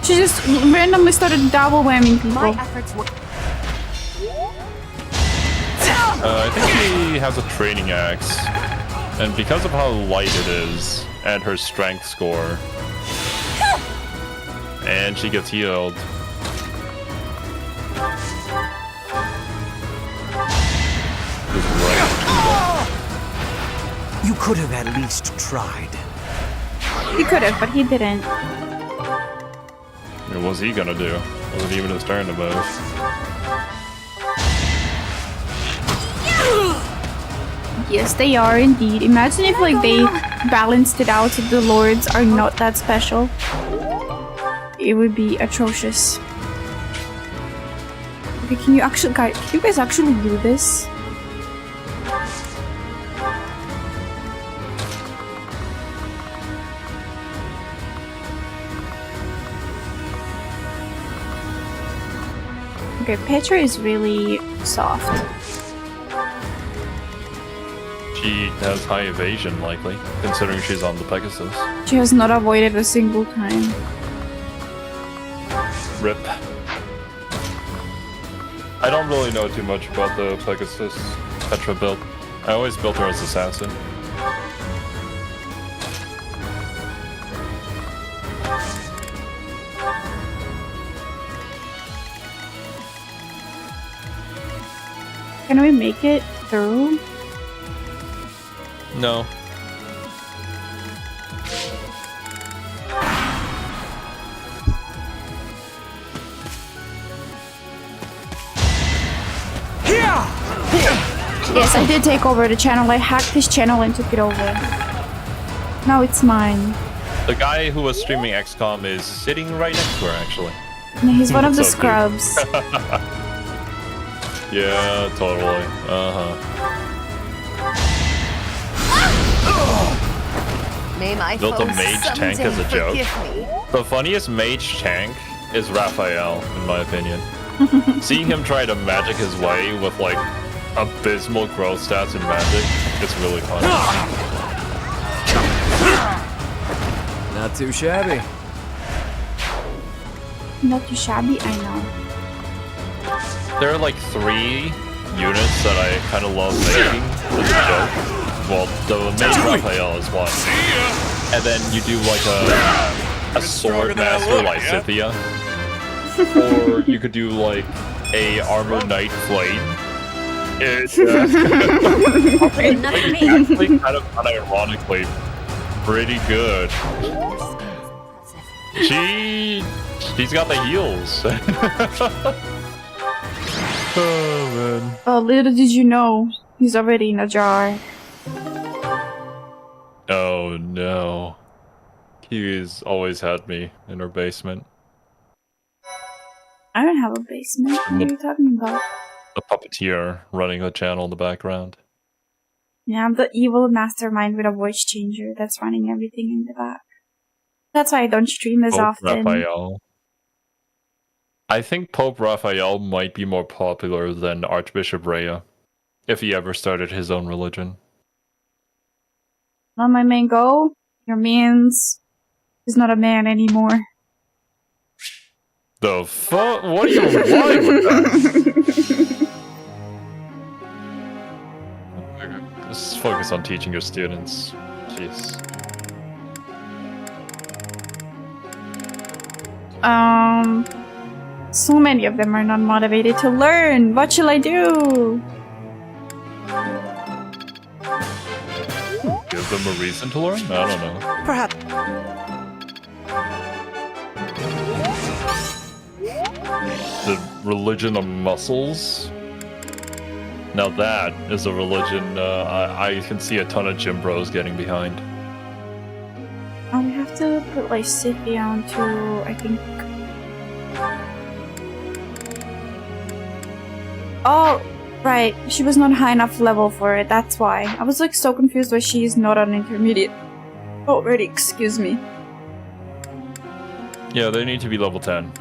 She just randomly started double whamming people. My efforts were. I think he has a training axe, and because of how light it is, and her strength score, and she gets healed. Just right. You could have at least tried. He could have, but he didn't. What was he gonna do? It wasn't even his turn to move. Yes, they are indeed. Imagine if like they balanced it out so the lords are not that special. It would be atrocious. Okay, can you guys actually do this? Okay, Petra is really soft. She has high evasion, likely, considering she's on the Pegasus. She has not avoided a single time. Rip. I don't really know too much about the Pegasus Petra build. I always built her as assassin. Can we make it through? No. Yes, I did take over the channel. I hacked his channel and took it over. Now it's mine. The guy who was streaming XCOM is sitting right next to her, actually. And he's one of the So cute. scrubs. Yeah, totally. May my Built a foes mage tank someday as a joke. forgive me. The funniest mage tank is Raphael, in my opinion. Seeing him try to magic his way with, like, abysmal growth stats in magic, it's really fun. Not too shabby. Not too shabby, I know. There are, like, 3 units that I kind of love making as a joke. Well, the mage Raphael is one. And then you do, like, a sword master like Scythia. Or you could do, like, a armor knight flame. It's Not for me. actually kind of unironically pretty good. She's got the heals. Oh man. Oh, little did you know, he's already in a jar. Oh no. He's always had me in her basement. I don't have a basement. What are you talking about? The puppeteer running the channel in the background. Yeah, I'm the evil mastermind with a voice changer that's running everything in the back. That's why I don't stream as Pope often. Raphael. I think Pope Raphael might be more popular than Archbishop Rhea, if he ever started his own religion. Not my main goal. Your means he's not a man anymore. The fuck? What do you want with that? Just focus on teaching your students. Jeez. So many of them are not motivated to learn. What shall I do? Give them a reason to learn? I don't know. Perhaps. The religion of muscles? Now that is a religion I can see a ton of gym bros getting behind. We have to put like Scythia onto, I think. Oh, right. She was not high enough level for it. That's why. I was like so confused why she is not on intermediate already. Excuse me. Yeah, they need to be level 10.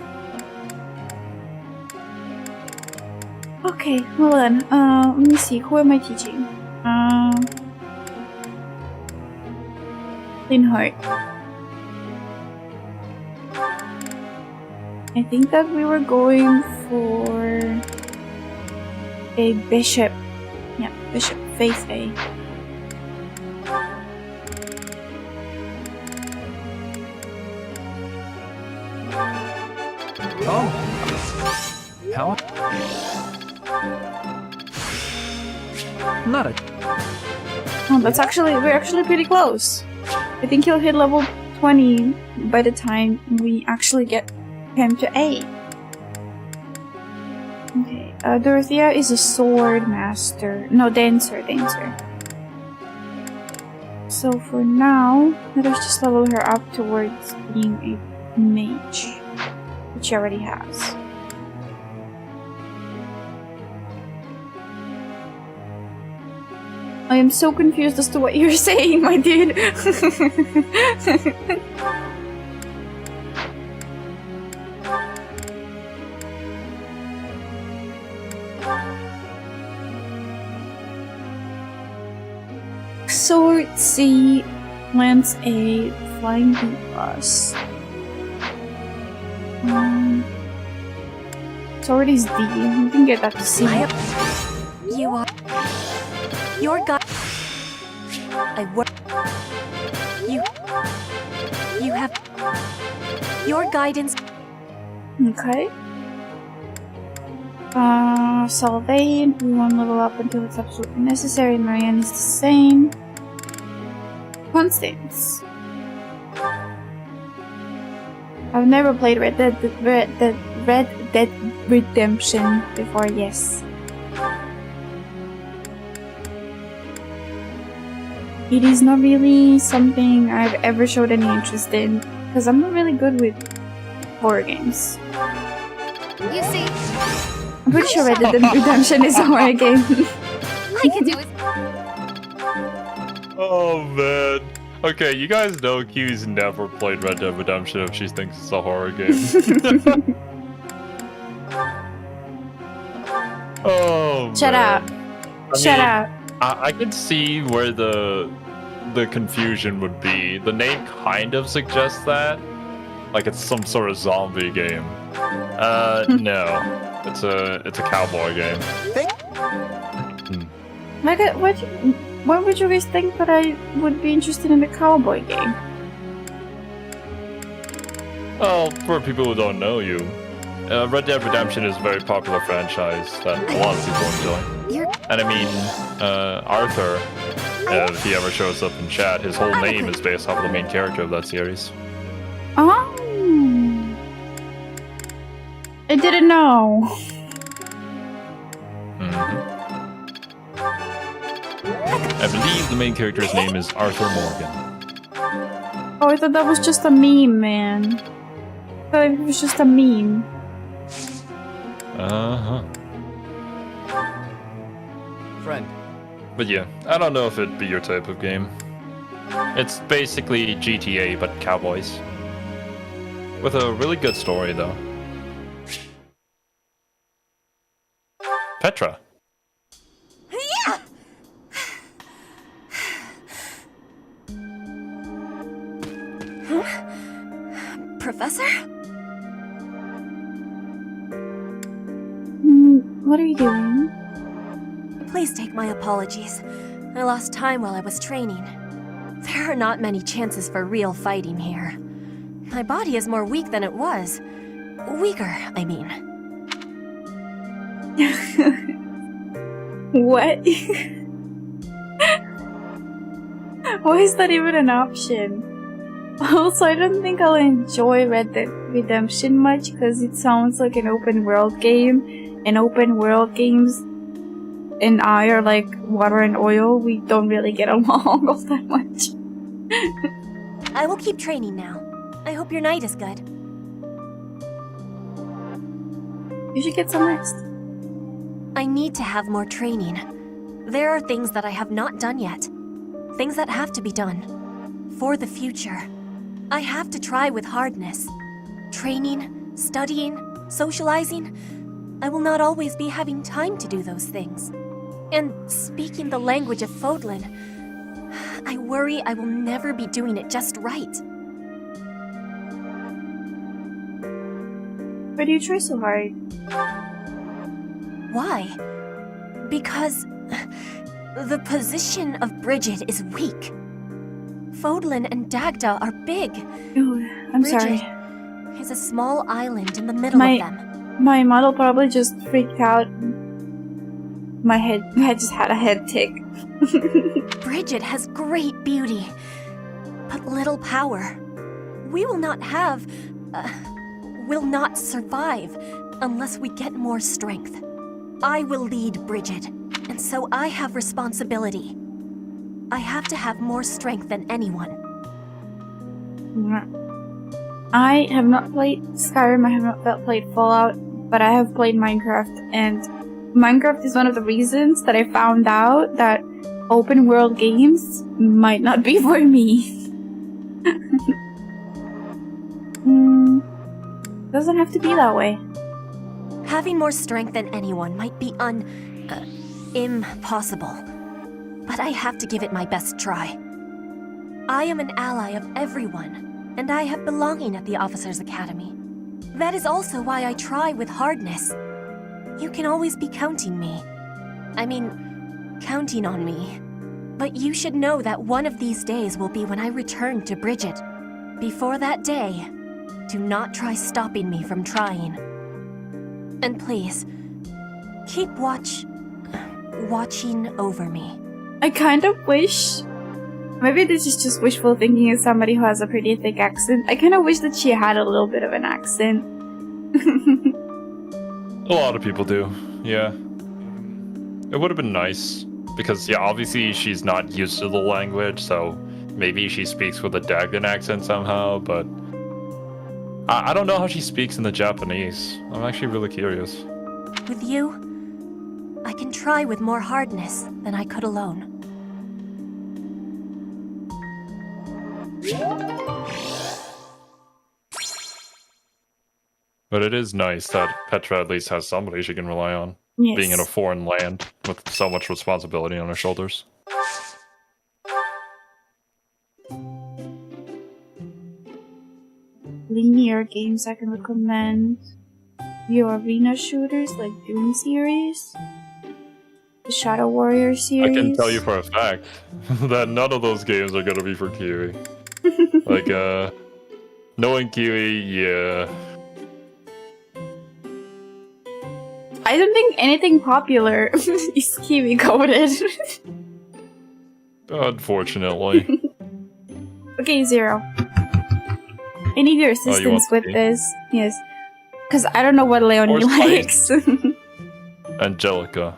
Okay, well then, let me see. Who am I teaching? Linhart. I think that we were going for a bishop. Yeah, bishop. Faith A. Oh. How? Not a. Oh, we're actually pretty close. I think he'll hit level 20 by the time we actually get him to A. Okay, Dorothea is a sword master. No, dancer. So for now, let us just level her up towards being a mage, which she already has. I am so confused as to what you're saying, my dude. Sword C, Lance A, Flying B+. Sword is D. You can get that to C. You are. Your guide. I work. You have. Your guidance. Okay. Salvain, we won't level up until it's absolutely necessary. Marianne is the same. Constance. I've never played Red Dead Redemption before, yes. It is not really something I've ever showed any interest in, because I'm not really good with horror games. You see, I'm pretty sure Red Dead Redemption is a horror game. I can do it. Oh man. Okay, you guys know Kiwi's never played Red Dead Redemption if she thinks it's a horror game. Oh Shut man. up. I Shut mean, up. I can see where the confusion would be. The name kind of suggests that. Like it's some sort of zombie game. No. It's a cowboy game. Like, why would you guys think that I would be interested in a cowboy game? Well, for people who don't know you, Red Dead Redemption is a very popular franchise that a lot of people enjoy. And I mean, Arthur, if he ever shows up in chat, his whole name is based off of the main character of that series. Oh. I didn't know. I believe the main character's name is Arthur Morgan. Oh, I thought that was just a meme, man. I thought it was just a meme. Uh-huh. Friend. But yeah, I don't know if it'd be your type of game. It's basically GTA, but cowboys. With a really good story, though. Petra. Professor? What are you doing? Please take my apologies. I lost time while I was training. There are not many chances for real fighting here. My body is more weak than it was. Weaker, I mean. What? Why is that even an option? Also, I don't think I'll enjoy Red Dead Redemption much because it sounds like an open world game, and open world games and I are like water and oil. We don't really get along all that much. I will keep training now. I hope your night is good. You should get some rest. I need to have more training. There are things that I have not done yet. Things that have to be done. For the future. I have to try with hardness. Training, studying, socializing. I will not always be having time to do those things. And speaking the language of Fodlan, I worry I will never be doing it just right. Why do you try so hard? Why? Because the position of Bridget is weak. Fodlan and Dagda are big. Oh, I'm Bridget sorry. is a small island in the middle of them. My model probably just freaked out. I just had a head tick. Bridget has great beauty, but little power. We will not survive unless we get more strength. I will lead Bridget, and so I have responsibility. I have to have more strength than anyone. I have not played Skyrim, I have not played Fallout, but I have played Minecraft, and Minecraft is one of the reasons that I found out that open world games might not be for me. Doesn't have to be that way. Having more strength than anyone might be impossible. but I have to give it my best try. I am an ally of everyone, and I have belonging at the Officers' Academy. That is also why I try with hardness. You can always be counting on me. But you should know that one of these days will be when I return to Bridget. Before that day, do not try stopping me from trying. And please, keep watching over me. I kind of wish... Maybe this is just wishful thinking as somebody who has a pretty thick accent. I kind of wish that she had a little bit of an accent. A lot of people do, yeah. It would have been nice, because, yeah, obviously she's not used to the language, so maybe she speaks with a Dagon accent somehow, but... I don't know how she speaks in the Japanese. I'm actually really curious. With you, I can try with more hardness than I could alone. But it is nice that Petra at least has somebody she can rely on, Yes. being in a foreign land with so much responsibility on her shoulders. Linear games I can recommend. Your arena shooters like Doom series. The Shadow Warrior series. I can tell you for a fact that none of those games are gonna be for Kiwi. Like, knowing Kiwi, yeah. I don't think anything popular is Kiwi coded. Unfortunately. Okay, Xero. I need your you assistance want with me? this. Yes. Because I don't know what Leonie Or likes. Angelica.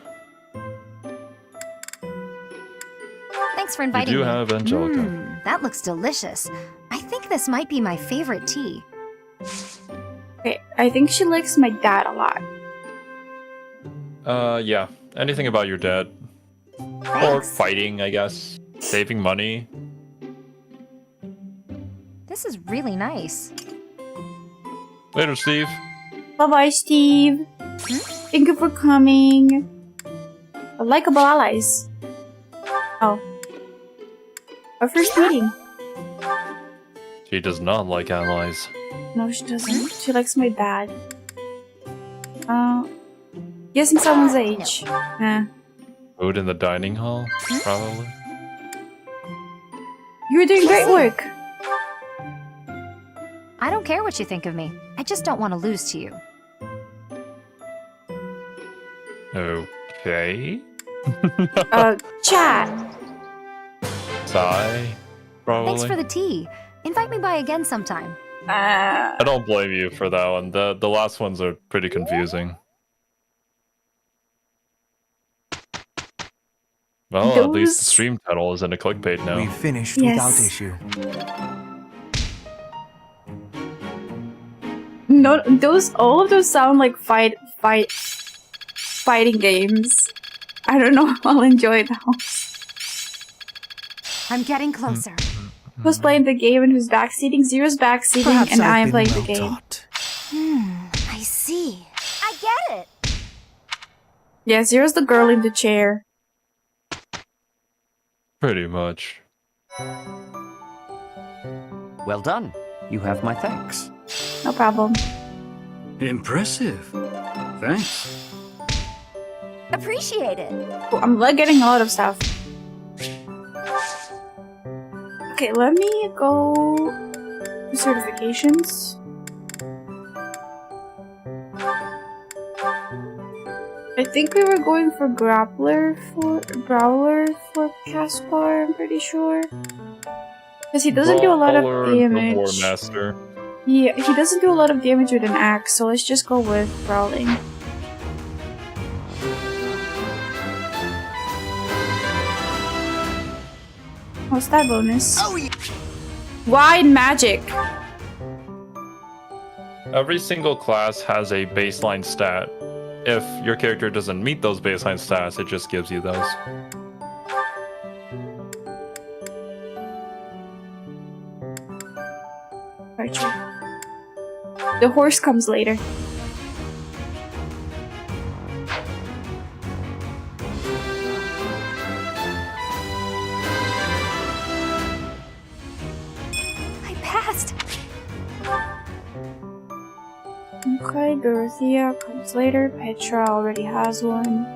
Thanks for You inviting do me. have Angelica. That looks delicious. I think this might be my favorite tea. Okay, I think she likes my dad a lot. Yeah. Anything about your dad. Or Thanks. fighting, I guess. Saving money. This is really nice. Later, Steve. Bye-bye, Steve. Thank you for coming. Likeable allies. Oh. Our first meeting. She does not like allies. No, she doesn't. She likes my dad. Guessing someone's age. Food in the dining hall? Probably. You're doing great work. I don't care what you think of me. I just don't want to lose to you. Okay. Chat. Sigh. Probably. Thanks for the tea. Invite me by again sometime. I don't blame you for that one. The last ones are pretty confusing. Well, at least the Those- stream title isn't a clickbait now. We finished Yes. without issue. No, all of those sound like fighting games. I don't know. I'll enjoy those. I'm getting closer. Who's playing the game and who's backseating? Zero's backseating, Perhaps and I I've am been playing well the game. taught. I see. I get it. Yeah, Zero's the girl in the chair. Pretty much. Well done. You have my thanks. No problem. Impressive. Thanks. Appreciate it. Oh, I'm getting a lot of stuff. Okay, let me go to certifications. I think we were going for Brawler for Caspar, I'm pretty sure. Because he doesn't do a lot of Brawler and the damage. War Master. Yeah, he doesn't do a lot of damage with an axe, so let's just go with Brawling. What's that bonus? Oh, yeah. Wide magic! Every single class has a baseline stat. If your character doesn't meet those baseline stats, it just gives you those. Archer. The horse comes later. Sky, Dorothea comes later, Petra already has one.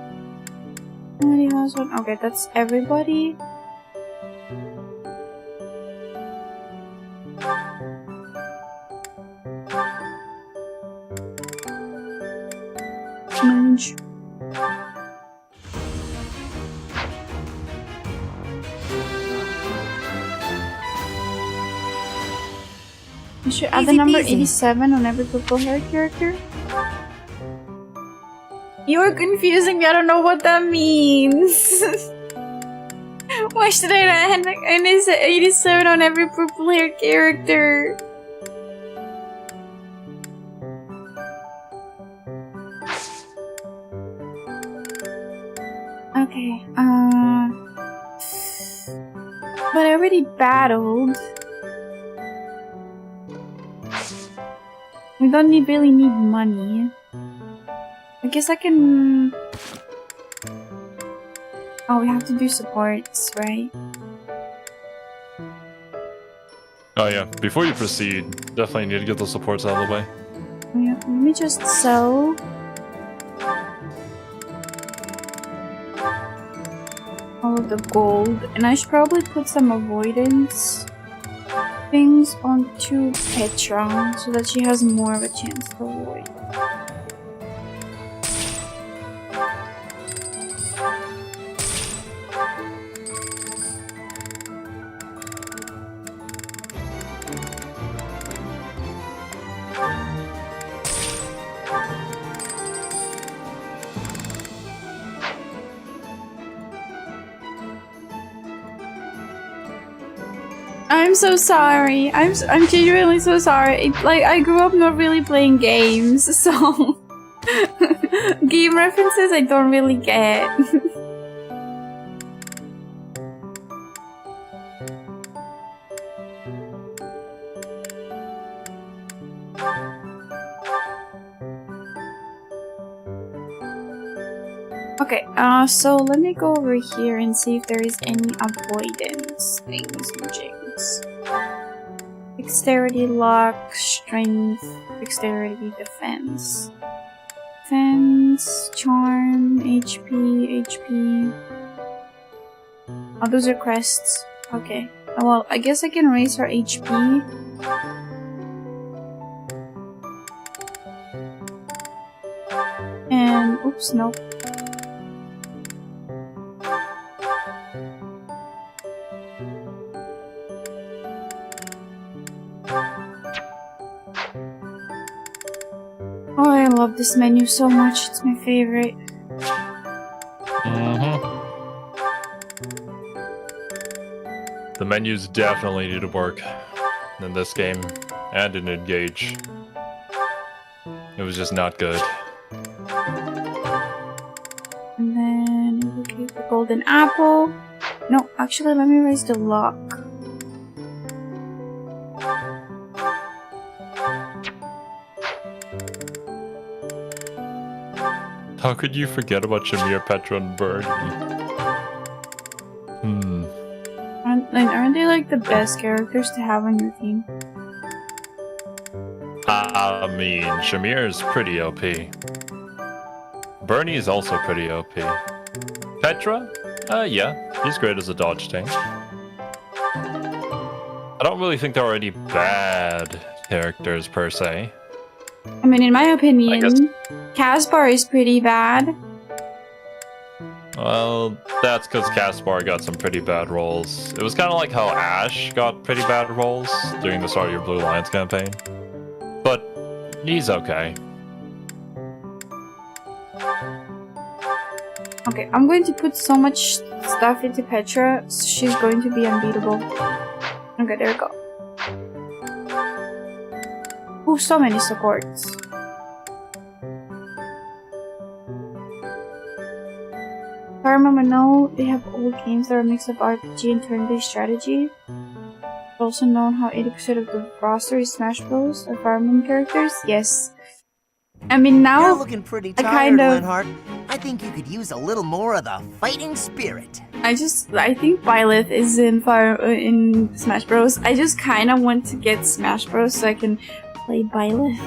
Okay, that's everybody. Change. You should add the Easy number peasy. 87 on every purple hair character. You're confusing me, I don't know what that means. Why should I add 87 on every purple hair character? Okay, but I already battled. We don't really need money. I guess I can... Oh, we have to do supports, right? Oh yeah, before you proceed, definitely need to get the supports out of the way. Yeah, let me just sell. All of the gold. And I should probably put some avoidance things onto Petra so that she has more of a chance to avoid. I'm so sorry. I'm genuinely so sorry. I grew up not really playing games, so game references I don't really get. Okay, so let me go over here and see if there is any avoidance things in James. Dexterity, luck, strength, dexterity, defense. Defense, charm, HP. Oh, those are crests. Okay. Oh, well, I guess I can raise her HP. And, oops, nope. Oh, I love this menu so much. It's my favorite. The menus definitely need to work in this game and in Engage. It was just not good. And then indicate the golden apple. No, actually, let me raise the luck. How could you forget about Shamir, Petra, and Bernie? Aren't they like the best characters to have on your team? I mean, Shamir's pretty OP. Bernie's also pretty OP. Petra? Yeah, he's great as a dodge tank. I don't really think there are any bad characters per se. I mean, in my opinion, Caspar is pretty bad. Well, that's because Caspar got some pretty bad rolls. It was kind of like how Ash got pretty bad rolls during the start of your Blue Lions campaign. But he's okay. Okay, I'm going to put so much stuff into Petra, so she's going to be unbeatable. Okay, there we go. Ooh, so many supports. If I remember now, they have old games that are a mix of RPG and turn-based strategy. It's also known how 80% of the roster is Smash Bros. Or Fire Emblem characters. Yes. I mean, now You're looking pretty tired, Linhardt. I think you could use a little more of the fighting spirit. I think Byleth is in Smash Bros. I just kind of want to get Smash Bros. So I can play Byleth.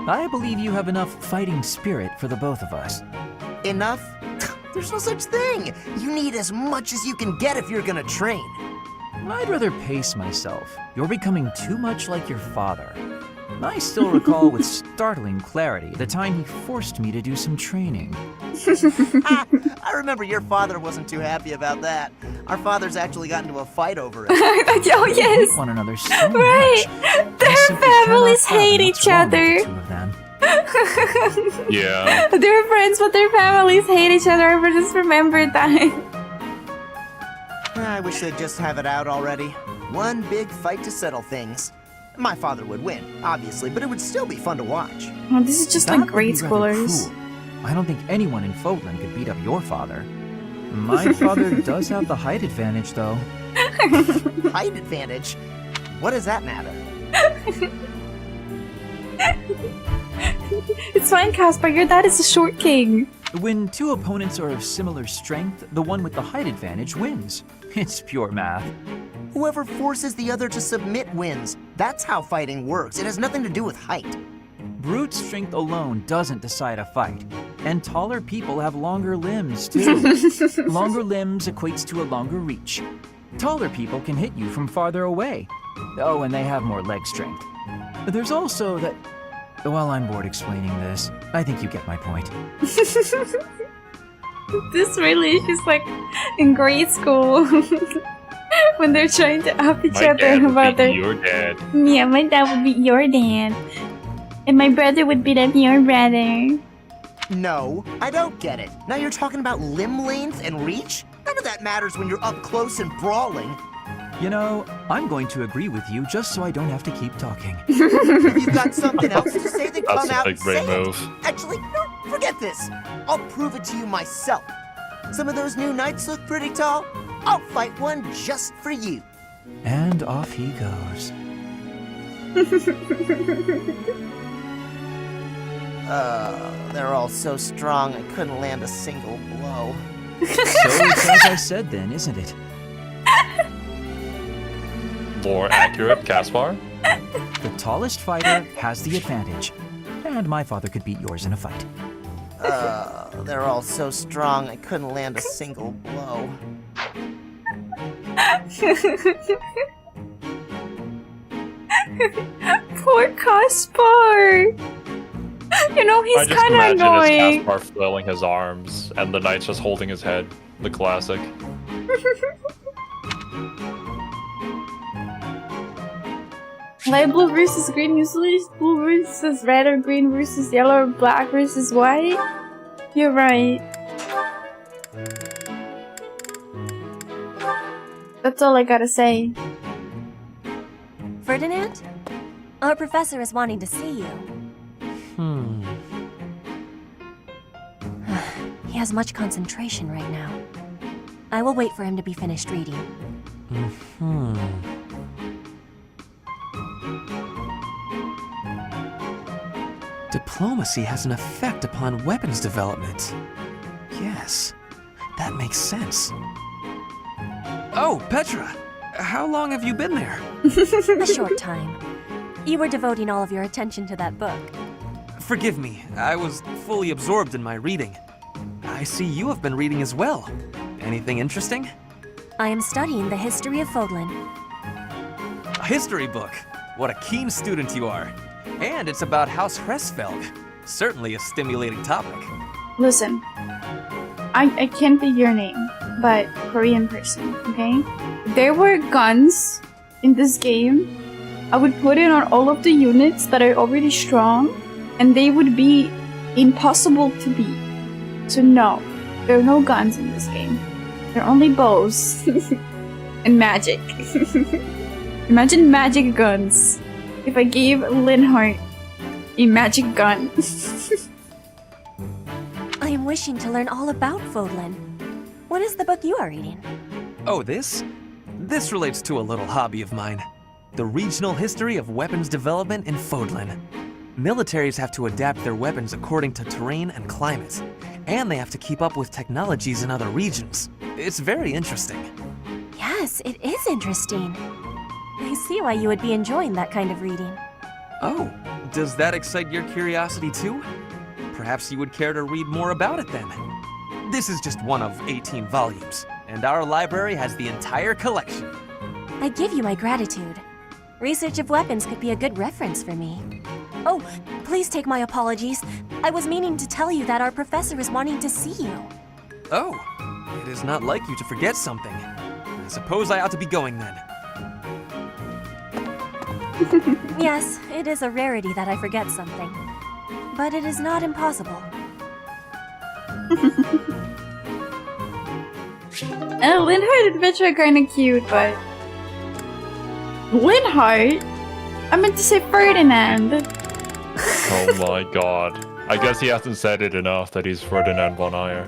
I believe you have enough fighting spirit for the both of us. Enough? There's no such thing. You need as much as you can get if you're gonna train. I'd rather pace myself. You're becoming too much like your father. I still recall with startling clarity the time he forced me to do some training. I remember your father wasn't too happy about that. Our fathers actually got into a fight over it. Oh We yes, hate one another so right. much. Their simply cannot families fathom hate what's each wrong with other. the two of them. Yeah. They're friends, but their families hate each other. I just remembered that. I wish they'd just have it out already. One big fight to settle things. My father would win, obviously, but it would still be fun to watch. Oh, this is just That like would grade be rather schoolers. cruel. I don't think anyone in Fodlan could beat up your father. My father does have the height advantage, though. Height advantage? What does that matter? It's fine, Caspar. Your dad is a short king. When two opponents are of similar strength, the one with the height advantage wins. It's pure math. Whoever forces the other to submit wins. That's how fighting works. It has nothing to do with height. Brute strength alone doesn't decide a fight. And taller people have longer limbs, too. Longer limbs equates to a longer reach. Taller people can hit you from farther away. Oh, and they have more leg strength. There's also that... While I'm bored explaining this, I think you get my point. This really is just like in grade school when they're trying to up each My other dad would about be their. your dad. Yeah, my dad would beat your dad, and my brother would beat up your brother. No, I don't get it. Now you're talking about limb length and reach? None of that matters when you're up close and brawling. You know, I'm going to agree with you just so I don't have to keep talking. If you've got something else to say, then That's come a out big and say brain it. move. Actually, no, forget this. I'll prove it to you myself. Some of those new knights look pretty tall. I'll fight one just for you. And off he goes. They're all so strong I couldn't land a single blow. So it's as I said then, isn't it? More accurate, Caspar? The tallest fighter has the advantage. And my father could beat yours in a fight. They're all so strong I couldn't land a single blow. Poor Caspar. You know, I he's just kind of imagine annoying. it's Caspar flailing his arms and the knight's just holding his head. The classic. Light blue versus green, usually blue versus red or green versus yellow or black versus white. You're right. That's all I gotta say. Ferdinand? Our professor is wanting to see you. He has much concentration right now. I will wait for him to be finished reading. Diplomacy has an effect upon weapons development. Yes, that makes sense. Oh, Petra! How long have you been there? A short time. You were devoting all of your attention to that book. Forgive me, I was fully absorbed in my reading. I see you have been reading as well. Anything interesting? I am studying the history of Fodlan. A history book. What a keen student you are. And it's about House Hresfelg. Certainly a stimulating topic. Listen, I can't be your name, but Korean person, okay? If there were guns in this game, I would put it on all of the units that are already strong, and they would be impossible to beat. So no, there are no guns in this game. There are only bows and magic. Imagine magic guns. If I gave Linhardt a magic gun. I am wishing to learn all about Fodlan. What is the book you are reading? Oh, this? This relates to a little hobby of mine. The regional history of weapons development in Fodlan. Militaries have to adapt their weapons according to terrain and climate. And they have to keep up with technologies in other regions. It's very interesting. Yes, it is interesting. I see why you would be enjoying that kind of reading. Oh, does that excite your curiosity too? Perhaps you would care to read more about it then. This is just one of 18 volumes, and our library has the entire collection. I give you my gratitude. Research of weapons could be a good reference for me. Oh, please take my apologies. I was meaning to tell you that our professor is wanting to see you. Oh, it is not like you to forget something. I suppose I ought to be going then. Yes, it is a rarity that I forget something. But it is not impossible. Linhardt adventure are kinda cute, but... Linhardt? I meant to say Ferdinand. Oh my god. I guess he hasn't said it enough that he's Ferdinand von Ayer.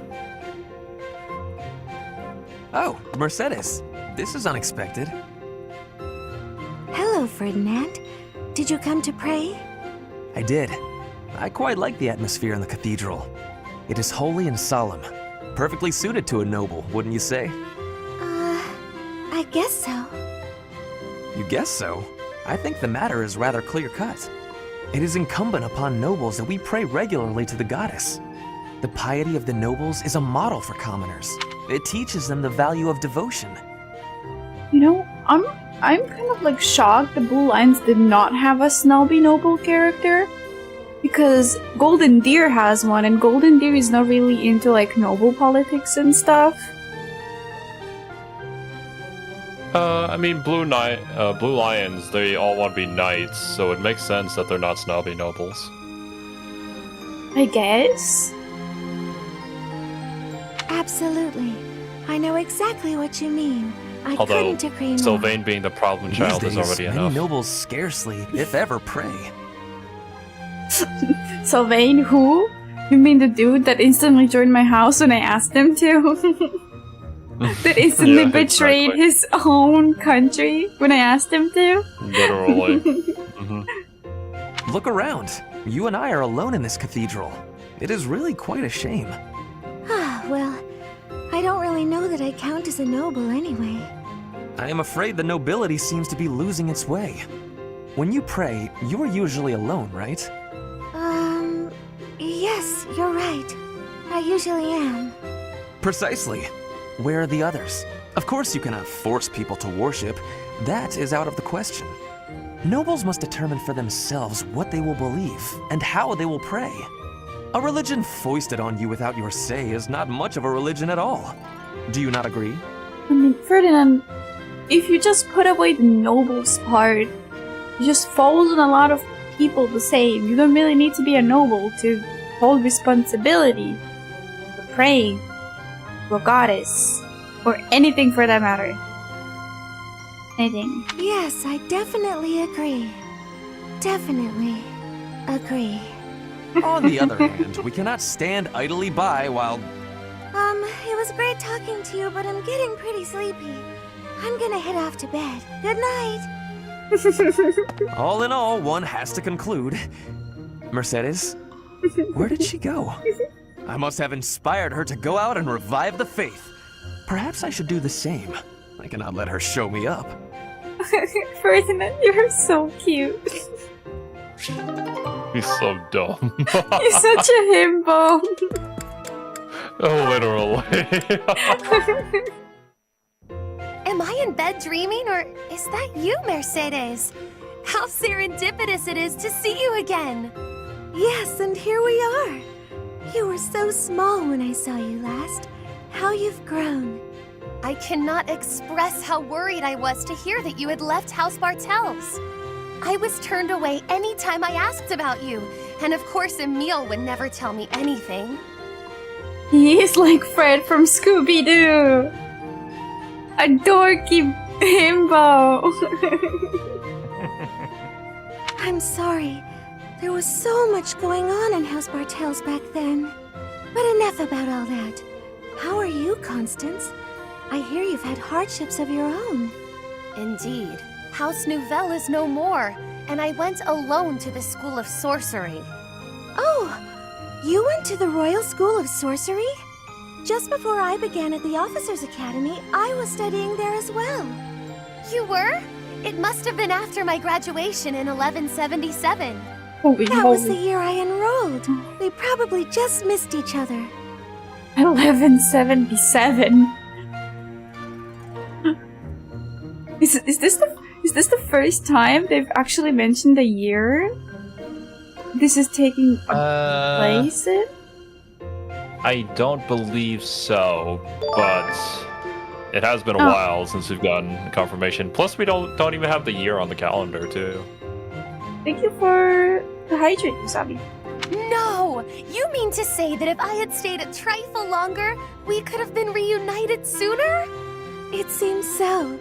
Oh, Mercedes. This is unexpected. Hello, Ferdinand. Did you come to pray? I did. I quite like the atmosphere in the cathedral. It is holy and solemn. Perfectly suited to a noble, wouldn't you say? I guess so. You guess so? I think the matter is rather clear-cut. It is incumbent upon nobles that we pray regularly to the goddess. The piety of the nobles is a model for commoners. It teaches them the value of devotion. You know, I'm kind of like shocked the Blue Lions did not have a snobby noble character. Because Golden Deer has one, and Golden Deer is not really into like noble politics and stuff. I mean, Blue Lions, they all want to be knights, so it makes sense that they're not snobby nobles. I guess. Absolutely. I know exactly what you mean. I Although, couldn't agree more. Sylvain being the problem child These is days, already many enough. nobles scarcely, if ever, pray. Sylvain, who? You mean the dude that instantly joined my house when I asked him to? That instantly Yeah, betrayed exactly. his own country when I asked him to? Literally. Look around. You and I are alone in this cathedral. It is really quite a shame. Well, I don't really know that I count as a noble anyway. I am afraid the nobility seems to be losing its way. When you pray, you are usually alone, right? Yes, you're right. I usually am. Precisely. Where are the others? Of course you cannot force people to worship. That is out of the question. Nobles must determine for themselves what they will believe and how they will pray. A religion foisted on you without your say is not much of a religion at all. Do you not agree? I mean, Ferdinand, if you just put away the nobles part, it just falls on a lot of people the same. You don't really need to be a noble to hold responsibility for praying to a goddess, or anything for that matter. Anything. Yes, I definitely agree. Definitely agree. On the other hand, we cannot stand idly by while... It was great talking to you, but I'm getting pretty sleepy. I'm gonna head off to bed. Good night. All in all, one has to conclude. Mercedes, where did she go? I must have inspired her to go out and revive the faith. Perhaps I should do the same. I cannot let her show me up. Ferdinand, you're so cute. He's so dumb. You're such a himbo. Oh, literally. Am I in bed dreaming, or is that you, Mercedes? How serendipitous it is to see you again! Yes, and here we are. You were so small when I saw you last. How you've grown. I cannot express how worried I was to hear that you had left House Bartels. I was turned away any time I asked about you, and of course Emile would never tell me anything. He is like Fred from Scooby-Doo. A dorky himbo. I'm sorry. There was so much going on in House Bartels back then. But enough about all that. How are you, Constance? I hear you've had hardships of your own. Indeed. House Nouvelle is no more, and I went alone to the School of Sorcery. Oh, you went to the Royal School of Sorcery? Just before I began at the Officers' Academy, I was studying there as well. You were? It must have been after my graduation in 1177. Holy That was the moly. year I enrolled. We probably just missed each other. 1177. Is this the first time they've actually mentioned a year? This is taking place? I don't believe so, but it has been a while since we've gotten confirmation. Plus, we don't even have the year on the calendar, too. Thank you for the hydrate, Wasabi. No! You mean to say that if I had stayed a trifle longer, we could have been reunited sooner? It seems so.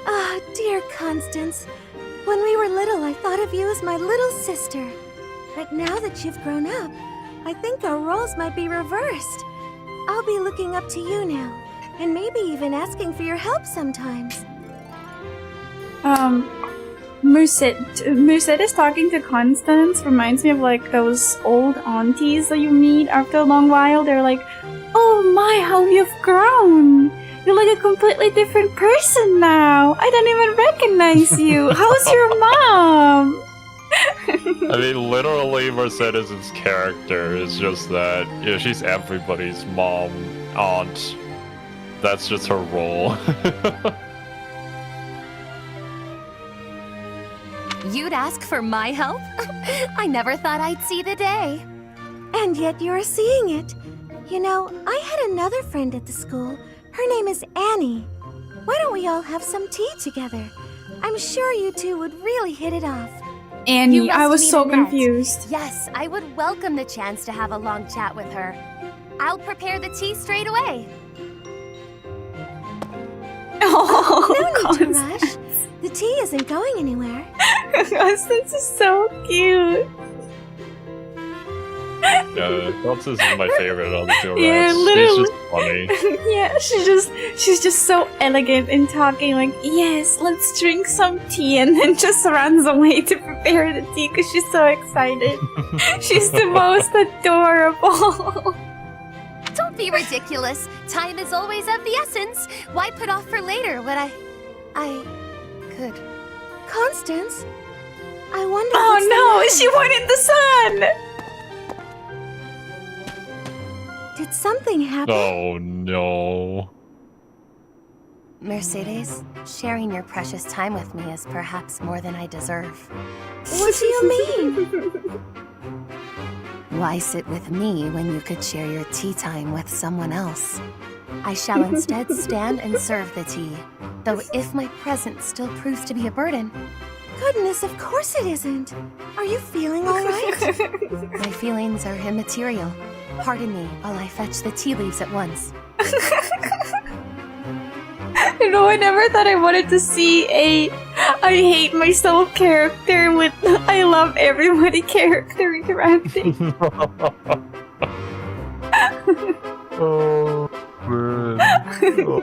Ah, dear Constance. When we were little, I thought of you as my little sister. But now that you've grown up, I think our roles might be reversed. I'll be looking up to you now, and maybe even asking for your help sometimes. Mercedes talking to Constance reminds me of like those old aunties that you meet after a long while. They're like, "Oh my, how you've grown! You're like a completely different person now. I don't even recognize you. How's your mom?" I mean, literally, Mercedes' character is just that. You know, she's everybody's mom, aunt. That's just her role. You'd ask for my help? I never thought I'd see the day. And yet you're seeing it. You know, I had another friend at the school. Her name is Annie. Why don't we all have some tea together? I'm sure you two would really hit it off. Annie, You must I was mean so Annette. confused. Yes, I would welcome the chance to have a long chat with her. I'll prepare the tea straight away. Oh, No need to Constance. rush. The tea isn't going anywhere. Constance is so cute. Constance is my favorite of the two rats. Yeah, She's literally. just funny. Yeah, she's just so elegant in talking like, yes, let's drink some tea, and then just runs away to prepare the tea because she's so excited. She's the most adorable. Don't be ridiculous. Time is always of the essence. Why put off for later what I could? Constance, I wonder Oh what's the no, matter? she wanted the sun! Did something happen? Oh no. Mercedes, sharing your precious time with me is perhaps more than I deserve. What do you mean? Why sit with me when you could share your tea time with someone else? I shall instead stand and serve the tea, though if my presence still proves to be a burden, Goodness, of course it isn't. Are you feeling all right? my feelings are immaterial. Pardon me while I fetch the tea leaves at once. You know, I never thought I wanted to see a I hate myself character with I love everybody character interacting. Oh man.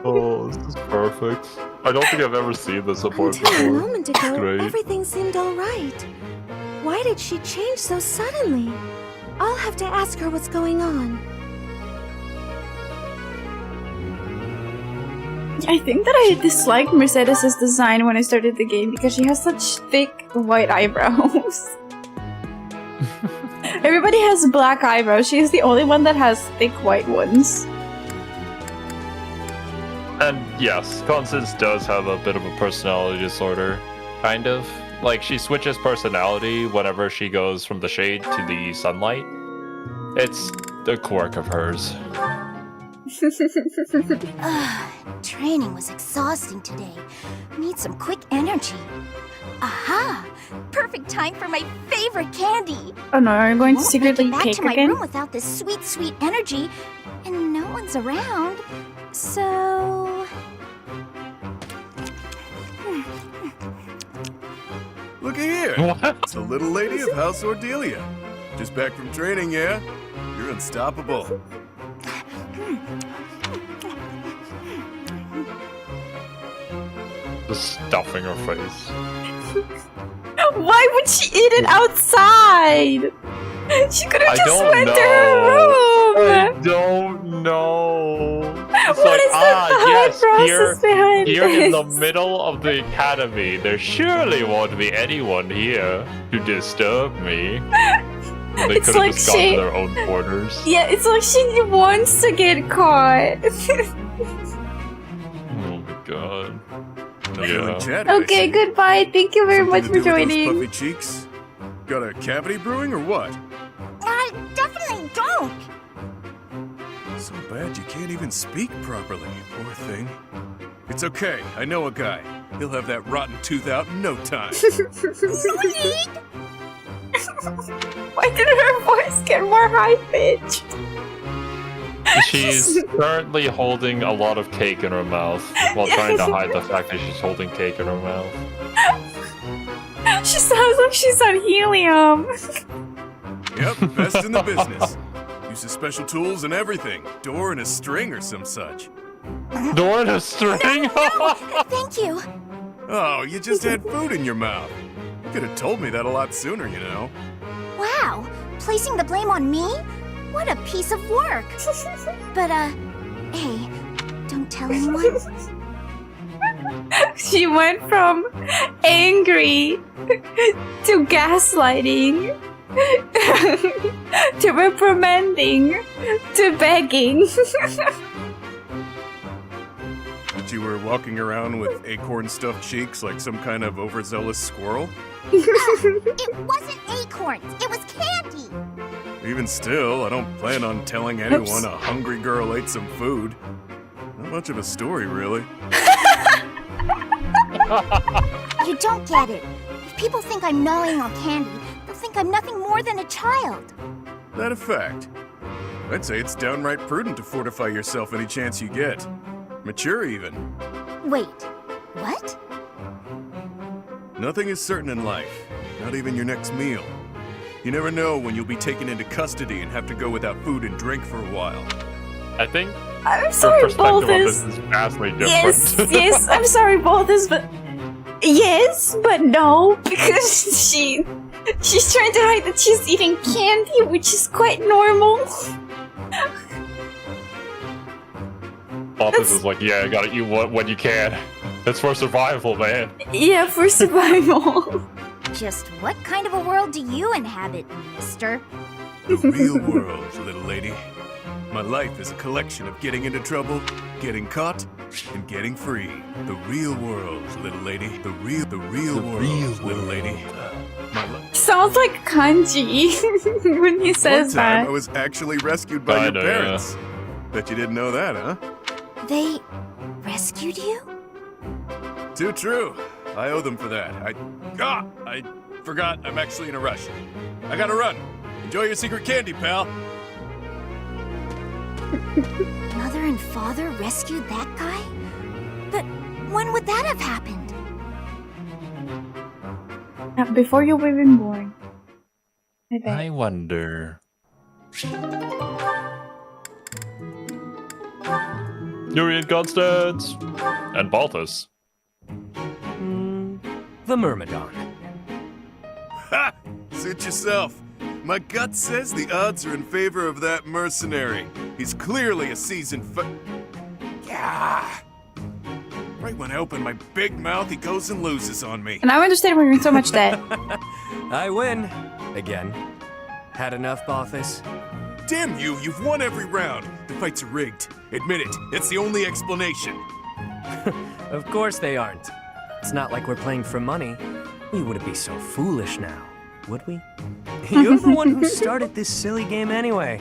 Oh, this is perfect. I don't think I've ever seen this support Until a before. moment ago, Great. everything seemed all right. Why did she change so suddenly? I'll have to ask her what's going on. I think that I disliked Mercedes' design when I started the game because she has such thick white eyebrows. Everybody has black eyebrows. She's the only one that has thick white ones. And yes, Constance does have a bit of a personality disorder. Kind of. Like, she switches personality whenever she goes from the shade to the sunlight. It's a quirk of hers. Training was exhausting today. Need some quick energy. Aha! Perfect time for my favorite candy. Oh no, are you going to Won't secretly make it back cake to my again? room without this sweet, sweet energy, and no one's around. So, Looky here. What? It's the little lady of House Ordelia. Just back from training, yeah? You're unstoppable. Just stuffing her face. Why would she eat it outside? She could have I just don't went know. to her room. I don't know. was like, yes, behind here in the this? middle of the academy, there surely won't be anyone here to disturb me. They It's could have like just gone she- to their own quarters. Yeah, it's like she wants to get caught. Oh my god. Feeling Yeah. chatty, I Okay, see. goodbye. Thank you very Something much to for do with those joining. puffy cheeks? Got a cavity brewing or what? I definitely don't. So bad you can't even speak properly, poor thing. It's okay, I know a guy. He'll have that rotten tooth out in no time. Why did her voice get more high pitched? She's currently holding a lot of cake in her mouth while trying to hide the fact that she's holding cake in her mouth. She sounds like she's on helium. Yep, best in the business. Uses special tools and everything. Door and a string or some such. Door and a string? Thank you. Oh, you just had food in your mouth. You could have told me that a lot sooner, you know. Wow, placing the blame on me? What a piece of work. But, hey, don't tell anyone. She went from angry to gaslighting to reprimanding to begging. But you were walking around with acorn-stuffed cheeks like some kind of overzealous squirrel? It wasn't acorns, it was candy. Even still, I don't plan on telling anyone Oops. a hungry girl ate some food. Not much of a story, really. You don't get it. If people think I'm gnawing on candy, they'll think I'm nothing more than a child. That a fact. I'd say it's downright prudent to fortify yourself any chance you get. Mature, even. Wait, what? Nothing is certain in life, not even your next meal. You never know when you'll be taken into custody and have to go without food and drink for a while. I think I'm her sorry, perspective of Balthus. this is vastly different. Yes, I'm sorry, Balthus, but yes, but no, because she's trying to hide that she's eating candy, which is quite normal. Balthus is like, yeah, I gotta eat when you can. It's for survival, man. Yeah, for survival. Just what kind of a world do you inhabit, mister? The real world, little lady. My life is a collection of getting into trouble, getting caught, and getting free. The real world, little lady. The real world, little lady. My life. Sounds like kanji when he says One time that. I was actually rescued by your Kinda, yeah. parents. Bet you didn't know that, huh? They rescued you? Too true. I owe them for that. I forgot I'm actually in a rush. I gotta run. Enjoy your secret candy, pal. Mother and father rescued that guy? But when would that have happened? Before you were even born. I bet. I wonder. Yuri and Constance! And Balthus. The Myrmidon. Ha! Suit yourself. My gut says the odds are in favor of that mercenary. He's clearly a seasoned Yeah. Right when I open my big mouth, he goes and loses on me. And I understand why you're in so much debt. I win. Again. Had enough, Balthus? Damn you, you've won every round. The fights are rigged. Admit it. It's the only explanation. Of course they aren't. It's not like we're playing for money. We wouldn't be so foolish now, would we? You're the one who started this silly game anyway.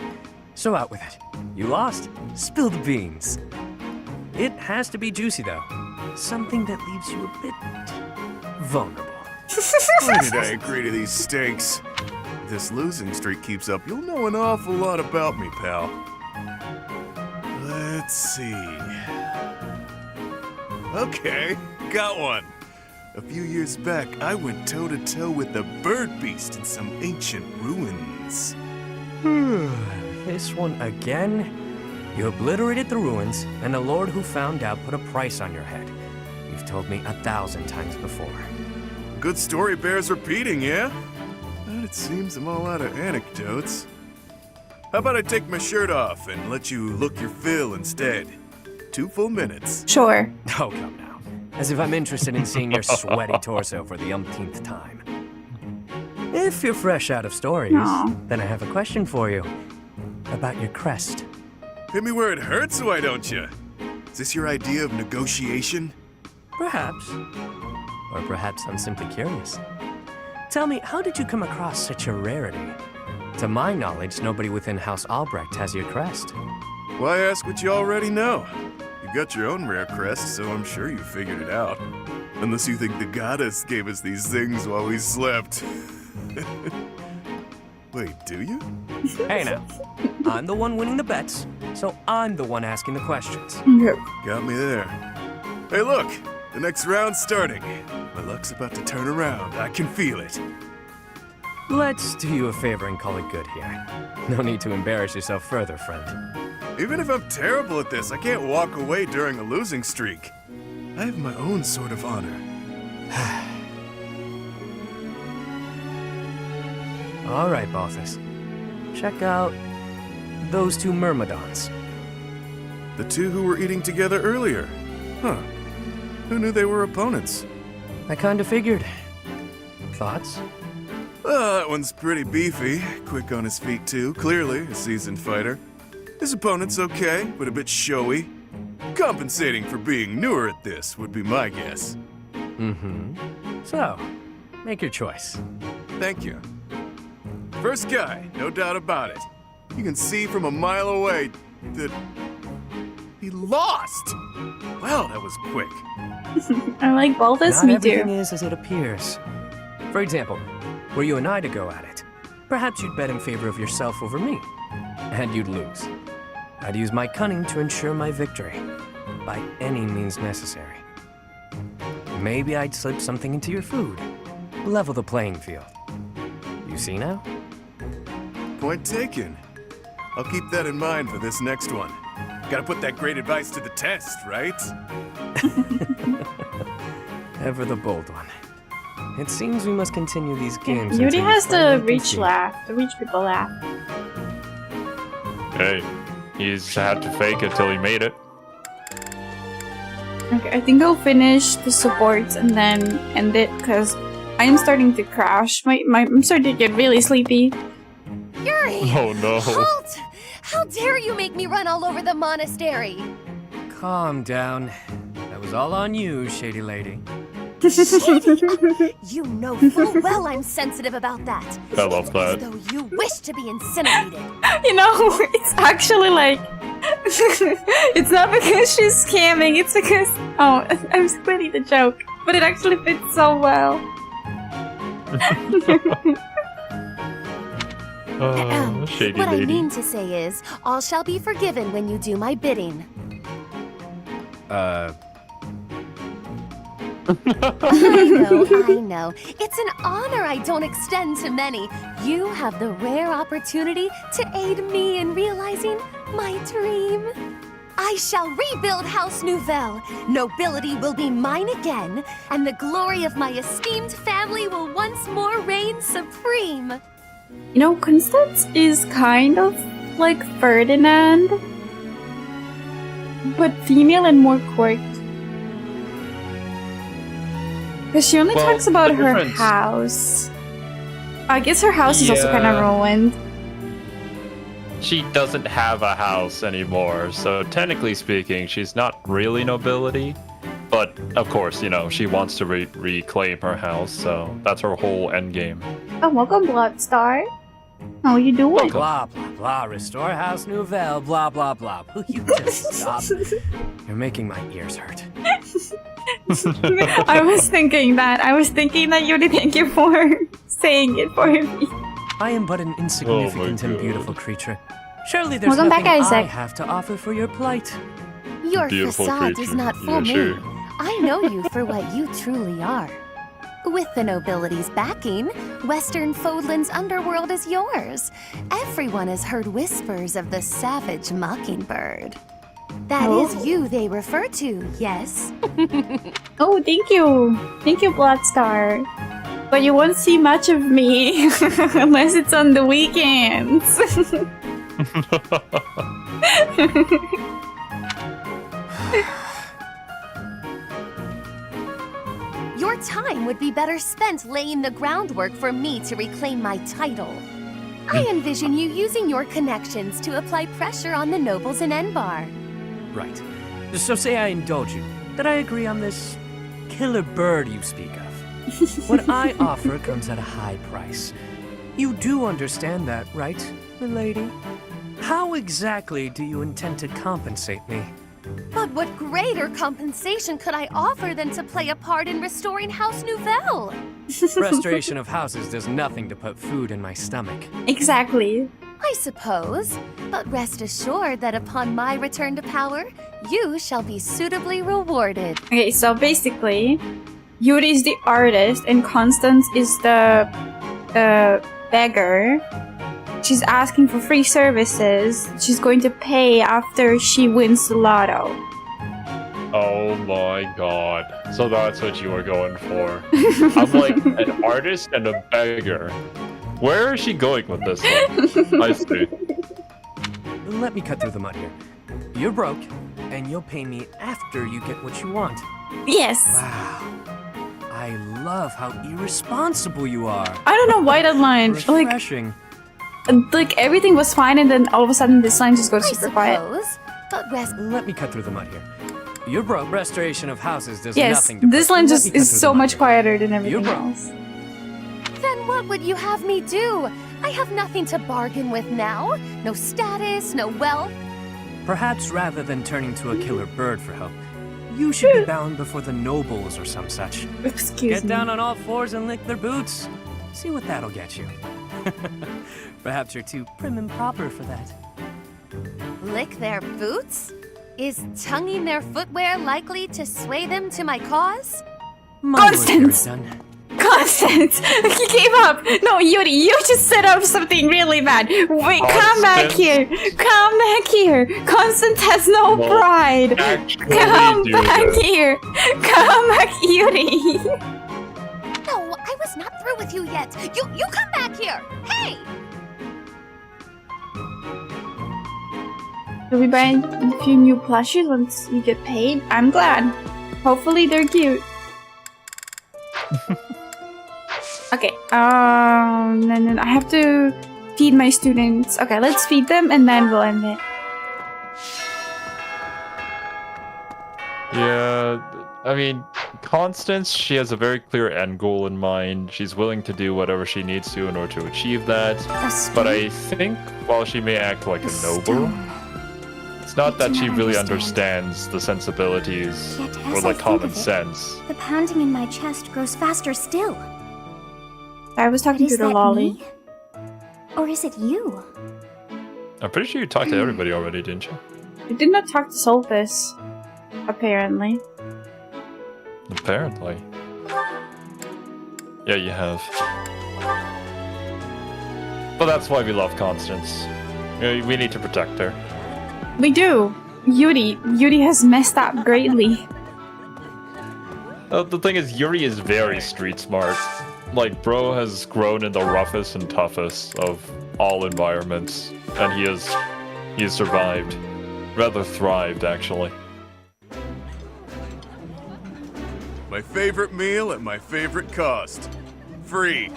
So out with it. You lost. Spill the beans. It has to be juicy, though. Something that leaves you a bit vulnerable. Why did I agree to these stakes? If this losing streak keeps up, you'll know an awful lot about me, pal. Let's see. Okay, got one. A few years back, I went toe-to-toe with the bird beast in some ancient ruins. This one again? You obliterated the ruins, and the Lord who found out put a price on your head. You've told me 1,000 times before. Good story bears repeating, yeah? But it seems I'm all out of anecdotes. How about I take my shirt off and let you look your fill instead? 2 full minutes. Sure. Oh, come now. As if I'm interested in seeing your sweaty torso for the umpteenth time. If you're fresh out of stories, Aw. then I have a question for you. About your crest. Hit me where it hurts, why don't you? Is this your idea of negotiation? Perhaps. Or perhaps I'm simply curious. Tell me, how did you come across such a rarity? To my knowledge, nobody within House Albrecht has your crest. Why ask what you already know? You got your own rare crest, so I'm sure you figured it out. Unless you think the goddess gave us these things while we slept. Wait, do you? Hey now, I'm the one winning the bets, so I'm the one asking the questions. Yep. Got me there. Hey, look! The next round's starting. My luck's about to turn around. I can feel it. Let's do you a favor and call it good here. No need to embarrass yourself further, friend. Even if I'm terrible at this, I can't walk away during a losing streak. I have my own sort of honor. All right, bosses. Check out those 2 myrmidons. The 2 who were eating together earlier. Huh. Who knew they were opponents? I kinda figured. Thoughts? Well, that one's pretty beefy. Quick on his feet, too. Clearly a seasoned fighter. His opponent's okay, but a bit showy. Compensating for being newer at this would be my guess. Mm-hmm. So, make your choice. Thank you. First guy, no doubt about it. You can see from a mile away that he lost. Well, that was quick. I like Balthus, Not me everything too. is as it appears. For example, were you and I to go at it, perhaps you'd bet in favor of yourself over me, and you'd lose. I'd use my cunning to ensure my victory, by any means necessary. Maybe I'd slip something into your food, level the playing field. You see now? Point taken. I'll keep that in mind for this next one. Gotta put that great advice to the test, right? Ever the bold one. It seems we must continue these games. Yuri until we has to finally reach concede. laugh. The reach people laugh. Hey, he's had to fake it till he made it. Okay, I think I'll finish the supports and then end it because I am starting to crash. I'm starting to get really sleepy. Yuri! Oh no. Halt! How dare you make me run all over the monastery? Calm down. That was all on you, shady lady. You know full well I'm sensitive about that. I love that. As though you wish to be incinerated. You know, it's actually like it's not because she's scamming, it's because I'm splitting the joke. But it actually fits so well. Shady What lady. I mean to say is, all shall be forgiven when you do my bidding. I know. It's an honor I don't extend to many. You have the rare opportunity to aid me in realizing my dream. I shall rebuild House Nouvelle. Nobility will be mine again, and the glory of my esteemed family will once more reign supreme. You know, Constance is kind of like Ferdinand, but female and more quirked. Because she only Well, talks about the her difference- house. I guess her house is also kind of Yeah. ruined. She doesn't have a house anymore, so technically speaking, she's not really nobility. But of course, you know, she wants to reclaim her house, so that's her whole end game. Oh, welcome, Bloodstar. How you doing? Blah, blah, blah. Restore House Nouvelle. Blah, blah, blah. Will you just stop? You're making my ears hurt. I was thinking that. Yuri, thank you for saying it for me. I am but an insignificant and God. beautiful creature. Surely there's Welcome nothing back, I Isaac. have to offer for your plight. Your Beautiful facade does creature. not Yeah, fool me. sure. I know you for what you truly are. With the nobility's backing, Western Fodlan's underworld is yours. Everyone has heard whispers of the savage mockingbird. That is you they refer to, yes? Oh, thank you. Thank you, Bloodstar. But you won't see much of me unless it's on the weekends. Your time would be better spent laying the groundwork for me to reclaim my title. I envision you using your connections to apply pressure on the nobles in Enbar. Right. So say I indulge you, that I agree on this killer bird you speak of. What I offer comes at a high price. You do understand that, right, milady? How exactly do you intend to compensate me? But what greater compensation could I offer than to play a part in restoring House Nouvelle? Restoration of houses does nothing to put food in my stomach. Exactly. I suppose, but rest assured that upon my return to power, you shall be suitably rewarded. Okay, so basically, Yuri is the artist and Constance is the beggar. She's asking for free services. She's going to pay after she wins the lotto. Oh my god. So that's what you were going for. I'm like an artist and a beggar. Where is she going with this one? I see. Let me cut through the mud here. You're broke, and you'll pay me after you get what you want. Yes. Wow. I love how irresponsible you are. I don't know why that line. Refreshing. Like everything was fine, and then all of a sudden this line just goes super quiet. But Let me cut through the mud here. You're broke. Restoration of houses does Yes, nothing to this put- line Let just me cut is through so the mud much here. quieter than everything You're broke. else. then what would you have me do? I have nothing to bargain with now. No status, no wealth. Perhaps rather than turning to a killer bird for help, you should be bound before the nobles or some such. Excuse Get me. down on all fours and lick their boots. See what that'll get you. Perhaps you're too prim and proper for that. Lick their boots? Is tonguing their footwear likely to sway them to my cause? My work here Constance! is done. Constance! He gave up! No, Yuri, you just set up something really bad! Wait, come back here! Come back here! Constance has no pride! Come back here! Come back, Yuri! No, I was not through with you yet. You come back here! Hey! Should we buy a few new plushies once you get paid? I'm glad. Hopefully they're cute. Okay, then I have to feed my students. Okay, let's feed them and then we'll end it. Yeah, I mean, Constance, she has a very clear end goal in mind. She's willing to do whatever she needs to in order to achieve that. But I think while she may act like a noble, it's not that she really understands the sensibilities Yet, or as the I think common of it, sense. The pounding in my chest grows faster still. I was talking But to is the that lolly. me? Or is it you? I'm pretty sure you talked to everybody already, didn't you? I did not talk to Soltis, apparently. Apparently. Yeah, you have. But that's why we love Constance. We need to protect her. We do! Yuri has messed up greatly. The thing is, Yuri is very street smart. Like, bro has grown in the roughest and toughest of all environments, and he has survived. Rather thrived, actually. My favorite meal at my favorite cost. Free.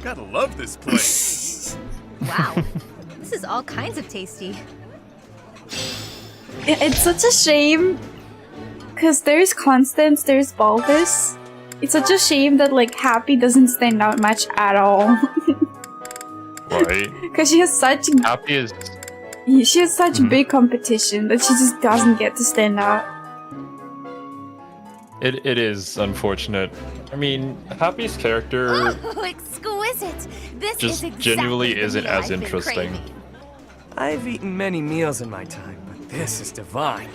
Gotta love this place. Wow, this is all kinds of tasty. It's such a shame, because there's Constance, there's Balthus. It's such a shame that, like, Happy doesn't stand out much at all. Right? Because she has such... Happy is... She has such big competition that she just doesn't get to stand out. It is unfortunate. I mean, Happy's character Oh, exquisite! This just is exactly genuinely the isn't meal as I've been interesting. craving. I've eaten many meals in my time, but this is divine.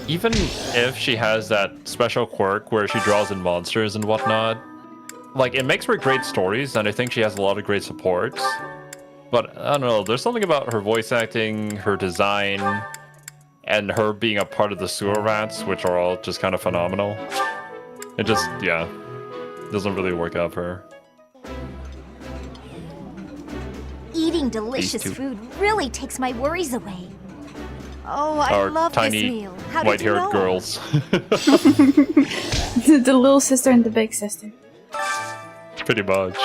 Even if she has that special quirk where she draws in monsters and whatnot, like, it makes for great stories, and I think she has a lot of great support. But, I don't know, there's something about her voice acting, her design, and her being a part of the sewer rats, which are all just kind of phenomenal. It just, yeah, doesn't really work out for her. Eating delicious two. food really takes my worries away. Oh, I Our love this tiny meal. How did you white-haired know? girls. The little sister and the big sister. Pretty much.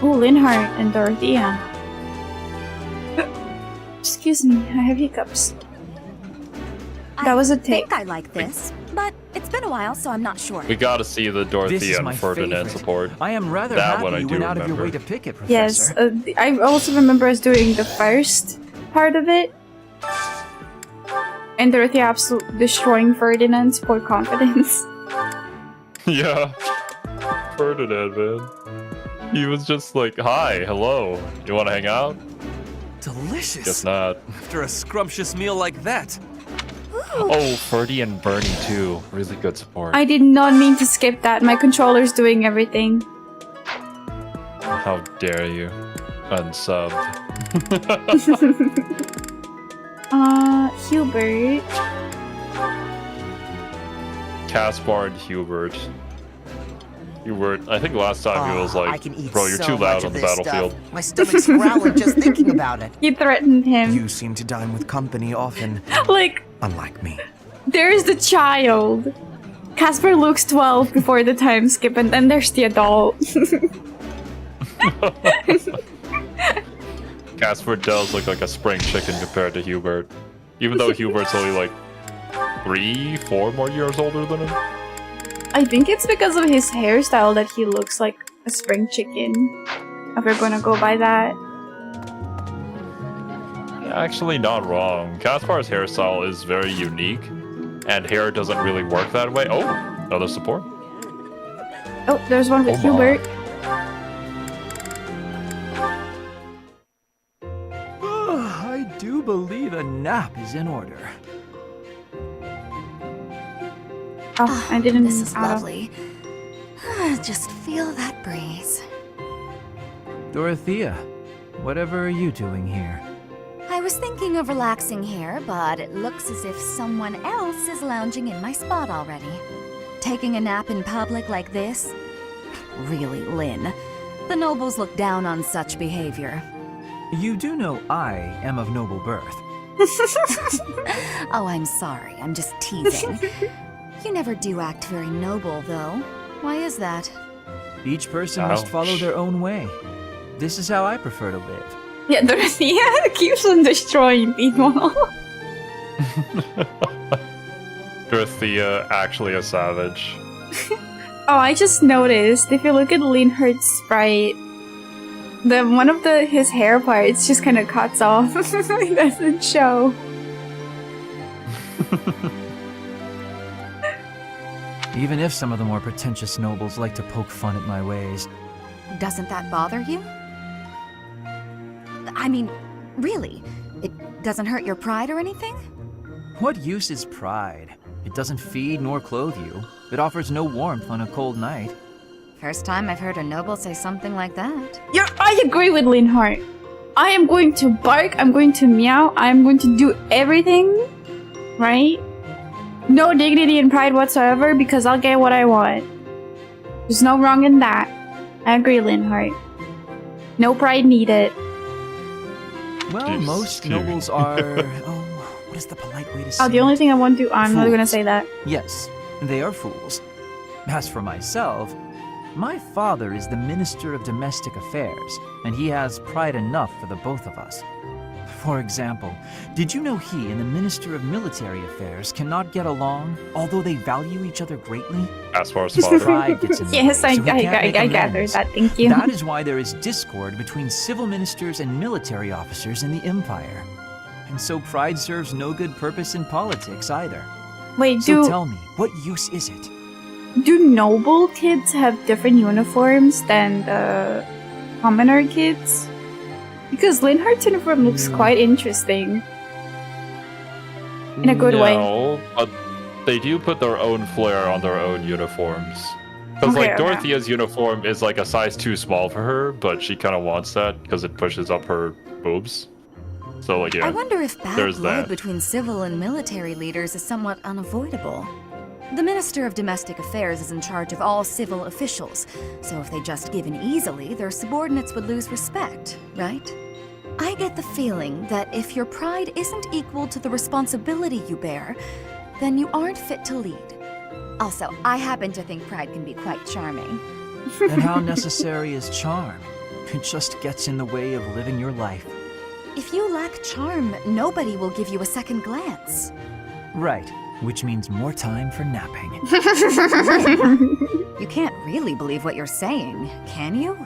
Oh, Linhart and Dorothea. Excuse me, I have hiccups. That was a I take. think I like this, but it's been a while, so I'm not sure. We gotta see the This is Dorothea my and Ferdinand favorite. support. I am rather That one happy I you do went out of your way remember. to pick it, Professor. Yes, I also remember us doing the first part of it. And Dorothea absolutely destroying Ferdinand's poor confidence. Yeah. Ferdinand, man. He was just like, hi, hello. You wanna hang out? Delicious. Guess not. After a scrumptious meal like that. Oh, Ferdy and Bernie too. Really good support. I did not mean to skip that. My controller's doing everything. How dare you? Unsubbed. Hubert. Caspar and Hubert. Hubert, I think last time he was I like, can eat bro, you're so too loud much on of the this battlefield. Stuff. My stomach's growling just thinking about it. He threatened him. You seem to dine with company often, Like, unlike me. there's the child. Casper looks 12 before the time skip, and then there's the adult. Caspar does look like a spring chicken compared to Hubert. Even though Hubert's only like 3, 4 more years older than him. I think it's because of his hairstyle that he looks like a spring chicken. If we're gonna go by that. Actually, not wrong. Caspar's hairstyle is very unique, and hair doesn't really work that way. Oh, another support. Oh, there's one with Oh my. Hubert. I do believe a nap is in order. Oh, I didn't. This is lovely. Just feel that breeze. Dorothea, whatever are you doing here? I was thinking of relaxing here, but it looks as if someone else is lounging in my spot already. Taking a nap in public like this? Really, Lynn. The nobles look down on such behavior. You do know I am of noble birth. Oh, I'm sorry. I'm just teasing. You never do act very noble, though. Why is that? Each person must follow their own way. This is how I prefer to live. Yeah, Dorothea keeps on destroying people. Dorothea, actually a savage. Oh, I just noticed, if you look at Linhart's sprite, one of his hair parts just kind of cuts off. It doesn't show. Even if some of the more pretentious nobles like to poke fun at my ways. Doesn't that bother you? I mean, really? It doesn't hurt your pride or anything? What use is pride? It doesn't feed nor clothe you. It offers no warmth on a cold night. First time I've heard a noble say something like that. Yeah, I agree with Linhart. I am going to bark, I'm going to meow, I'm going to do everything, right? No dignity and pride whatsoever, because I'll get what I want. There's no wrong in that. I agree, Linhart. No pride needed. Well, most nobles are... oh, what is the polite way to say Oh, the only it? thing I want to... I'm not gonna Fools. say that. Yes, they are fools. As for myself, my father is the Minister of Domestic Affairs, and he has pride enough for the both of us. For example, did you know he and the Minister of Military Affairs cannot get along, although they value each other greatly? As far as His father. pride gets in the Yes, way, so he can't make I gathered amends. that, thank you. That is why there is discord between civil ministers and military officers in the Empire. And so pride serves no good purpose in politics either. Wait, So tell me, what use is it? do noble kids have different uniforms than the commoner kids? Because Linhart's uniform looks quite interesting. In a good way. No, but they do put their own flair on their own uniforms. Because Okay, like okay. Dorothea's uniform is like a size too small for her, but she kind of wants that because it pushes up her boobs. So like yeah, I wonder if bad there's blood that. between civil and military leaders is somewhat unavoidable. The Minister of Domestic Affairs is in charge of all civil officials, so if they just give in easily, their subordinates would lose respect, right? I get the feeling that if your pride isn't equal to the responsibility you bear, then you aren't fit to lead. Also, I happen to think pride can be quite charming. And how necessary is charm? It just gets in the way of living your life. If you lack charm, nobody will give you a second glance. Right, which means more time for napping. You can't really believe what you're saying, can you?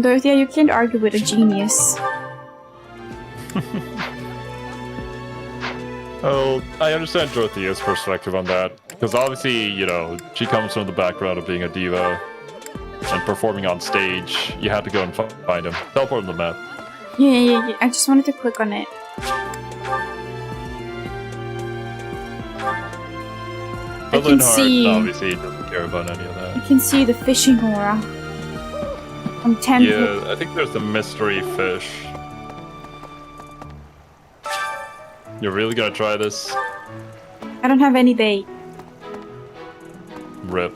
Dorothea, you can't argue with a genius. Oh, I understand Dorothea's perspective on that. Because obviously, you know, she comes from the background of being a diva and performing on stage. You had to go and find him. Teleport on the map. Yeah. I just wanted to click on it. But can Linhardt see- obviously doesn't care about any of that. You can see the fishing aura. I'm 10 Yeah, I think there's the mystery fish. You're really gonna try this? I don't have any bait. Rip.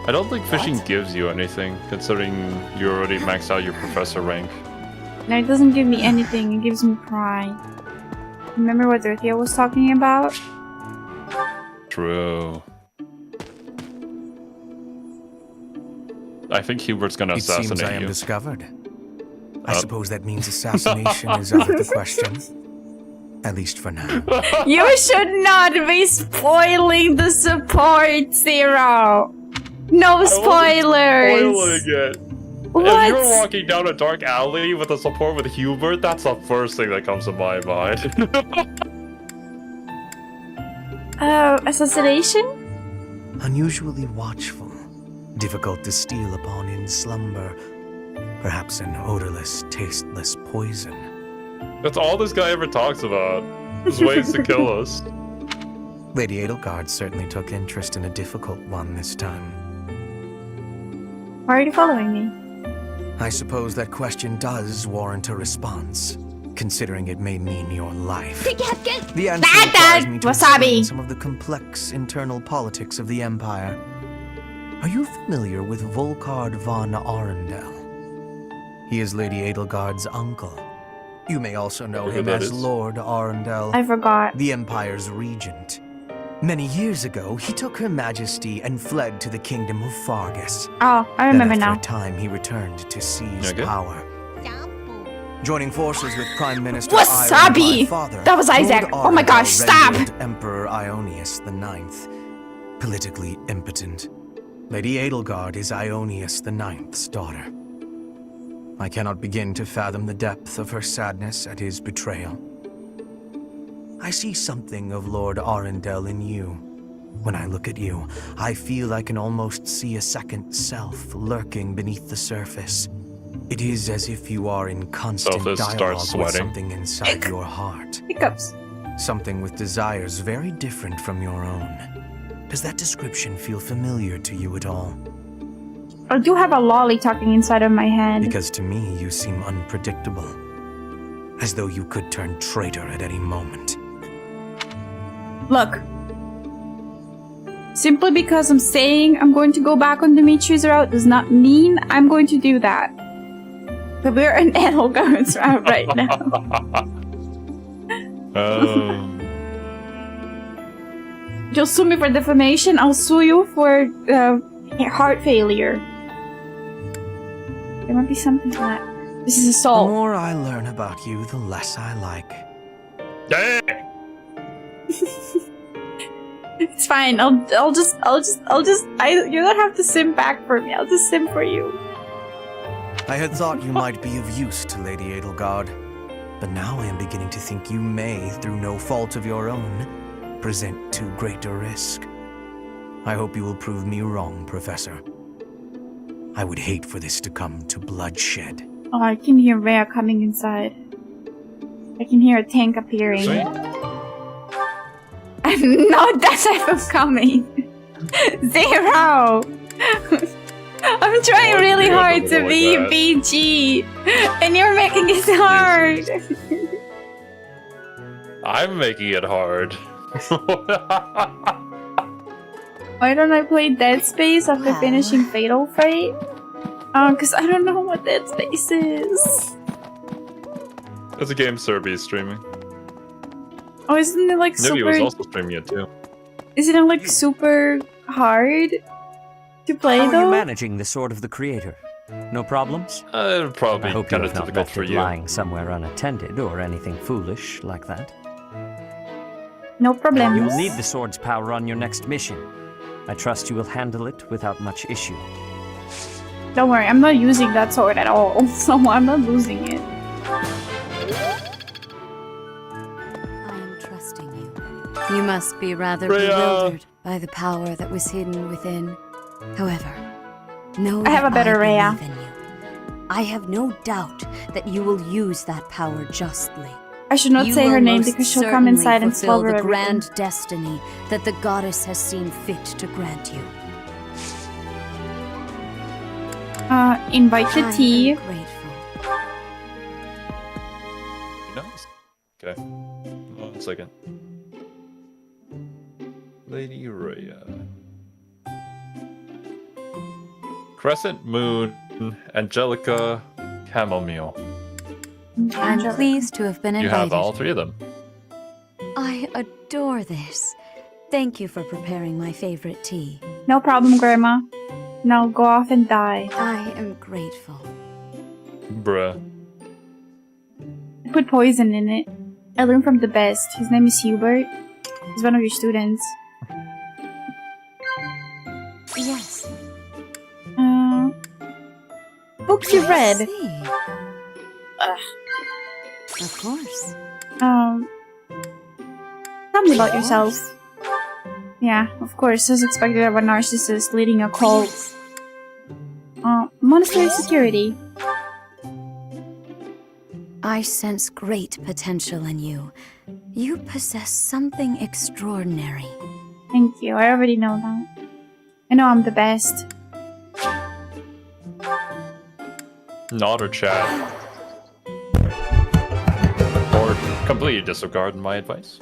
I don't think fishing gives you anything, considering you already maxed out your professor rank. No, it doesn't give me anything. It gives me pride. Remember what Dorothea was talking about? True. I think Hubert's gonna It assassinate seems I am you. discovered. I suppose that means assassination is out of the question. At least for now. You should not be spoiling the support, Xero! No spoilers! Spoiling it. What? If you're walking down a dark alley with a support with Hubert, that's the first thing that comes to my mind. Assassination? Unusually watchful. Difficult to steal upon in slumber. Perhaps an odorless, tasteless poison. That's all this guy ever talks about. Is ways to kill us. Lady Edelgard certainly took interest in a difficult one this time. Why are you following me? I suppose that question does warrant a response, considering it may mean your life. The answer requires me to explain some of the complex internal politics of the Empire. Are you familiar with Volkard von Arundel? He is Lady Edelgard's uncle. You may also know him as Lord Arundel. I forgot. The Empire's regent. Many years ago, he took Her Majesty and fled to the kingdom of Fargus. Oh, I remember then now. after a time, he returned to seize power. Joining forces with Prime Minister Wasabi! my father, That was Isaac! Lord Oh my gosh, stop! rendered Emperor Ionius IX, politically impotent. Lady Edelgard is Ionius IX's daughter. I cannot begin to fathom the depth of her sadness at his betrayal. I see something of Lord Arundel in you. When I look at you, I feel I can almost see a second self lurking beneath the surface. It is as if you are in constant dialogue with something inside your heart. Hiccups. Something with desires very different from your own. Does that description feel familiar to you at all? I do have a lolly tucking inside of my head. Because to me, you seem unpredictable. As though you could turn traitor at any moment. Look. Simply because I'm saying I'm going to go back on Dimitris' route does not mean I'm going to do that. But we're in Edelgard's route right now. You'll sue me for defamation, I'll sue you for heart failure. There might be something to that. This is assault. The more I learn about you, the less I like. It's fine. You don't have to sim back for me. I'll just sim for you. I had thought you might be of use to Lady Edelgard, but now I am beginning to think you may, through no fault of your own, present too great a risk. I hope you will prove me wrong, Professor. I would hate for this to come to bloodshed. Oh, I can hear Rhea coming inside. I can hear a tank appearing. No, that's not coming. Xero! I'm trying really you hard do to it be like that? PG, and you're making it hard. I'm making it hard. Why don't I play Dead Space after finishing Fatal Fate? Cause I don't know what Dead Space is. It's a game Serby is streaming. Oh, isn't it like Maybe he was super? also streaming it too. Isn't it like super hard to play How are you though? managing the Sword of the Creator? No problems? It'll probably I hope kind you of have not difficult left for it you. lying somewhere unattended or anything foolish like that. No problem. You will need the sword's power on your next mission. I trust you will handle it without much issue. Don't worry, I'm not using that sword at all, so I'm not losing it. I am trusting you. You must be rather Freya. bewildered by the power that was hidden within. However, know I have that a better Rhea. believe in you. I have no doubt that you will use that power justly. I should not You say her will name most because she'll come certainly inside and fulfill swallow the everything. grand destiny that the goddess has seen fit to grant you. Invite to I tea. am grateful. Nice. Okay. 1 second. Lady Rhea. Crescent Moon, Angelica, Chamomile. I'm pleased to have been You invited. have all 3 of them. I adore this. Thank you for preparing my favorite tea. No problem, Grandma. Now go off and die. I am grateful. Bruh. I put poison in it. I learned from the best. His name is Hubert. He's one of your students. Yes. Books you read. See. Of course. Tell me about yourself. Yeah, of course, as expected of a narcissist leading a cult. Monastery security. I sense great potential in you. You possess something extraordinary. Thank you, I already know that. I know I'm the best. Not or chat. Or completely disregard my advice.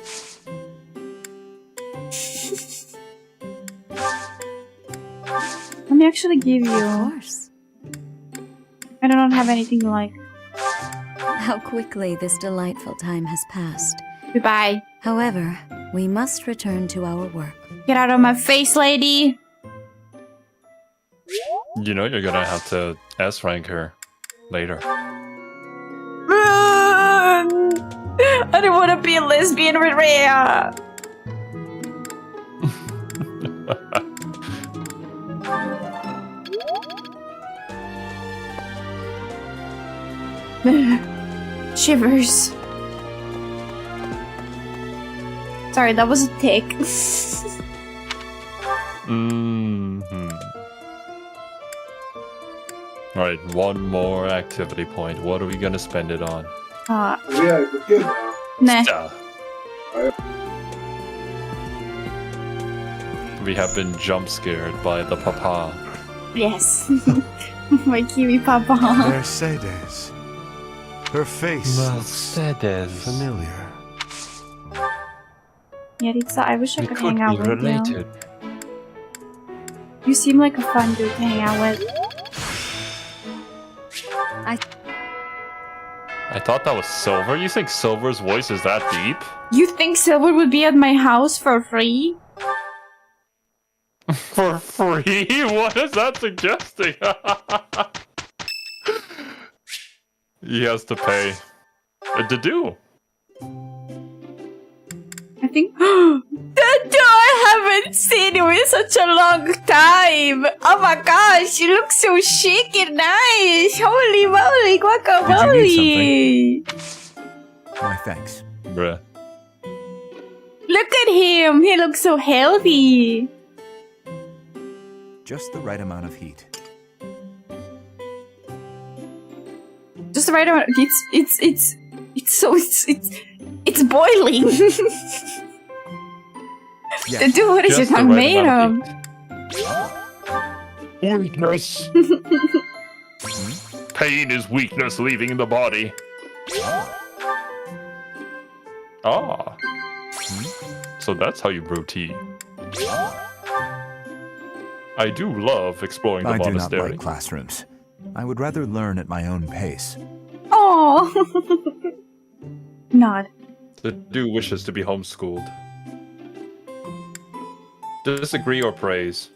Let me actually give Of you. course. I don't have anything to like. How quickly this delightful time has passed. Goodbye. However, we must return to our work. Get out of my face, lady! You know you're gonna have to S-rank her later. I don't want to be a lesbian with Rhea! Shivers. Sorry, that was a tick. Alright, one more activity point. What are we gonna spend it on? Nah. We have been jump scared by the papa. Yes. My kiwi papa. Mercedes. Her face Mercedes. familiar. Yaritza, I wish I We could could hang out be with related. you. You seem like a fun dude to hang out with. I thought that was Silver. You think Silver's voice is that deep? You think Silver would be at my house for free? For free? What is that suggesting? He has to pay. To do. I think. I haven't seen you in such a long time. Oh my gosh, you look so chic and nice. Holy moly, guacamole. My thanks. Bruh. Look at him. He looks so healthy. Just the right amount of heat. Just the right amount. It's boiling. Yes. Dude, what is your Just the tongue right made of? amount Weakness. Pain is weakness leaving the body. Ah. So that's how you brew tea. I do love exploring the I do not monastery. like classrooms. I would rather learn at my own pace. Oh. Nod. The do wishes to be homeschooled. Disagree or praise?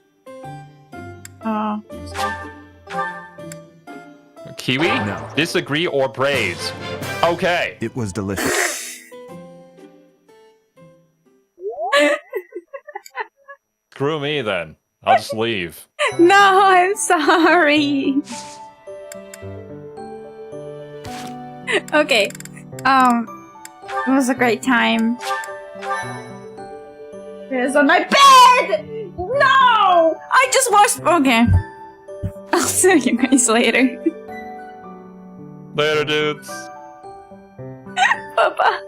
Kiwi? No. Disagree or praise? Okay. It was delicious. Screw me then. I'll just leave. No, I'm sorry. Okay. It was a great time. It's on my bed! No! I just watched. Okay. I'll see you guys later. Later, dudes. Bye-bye.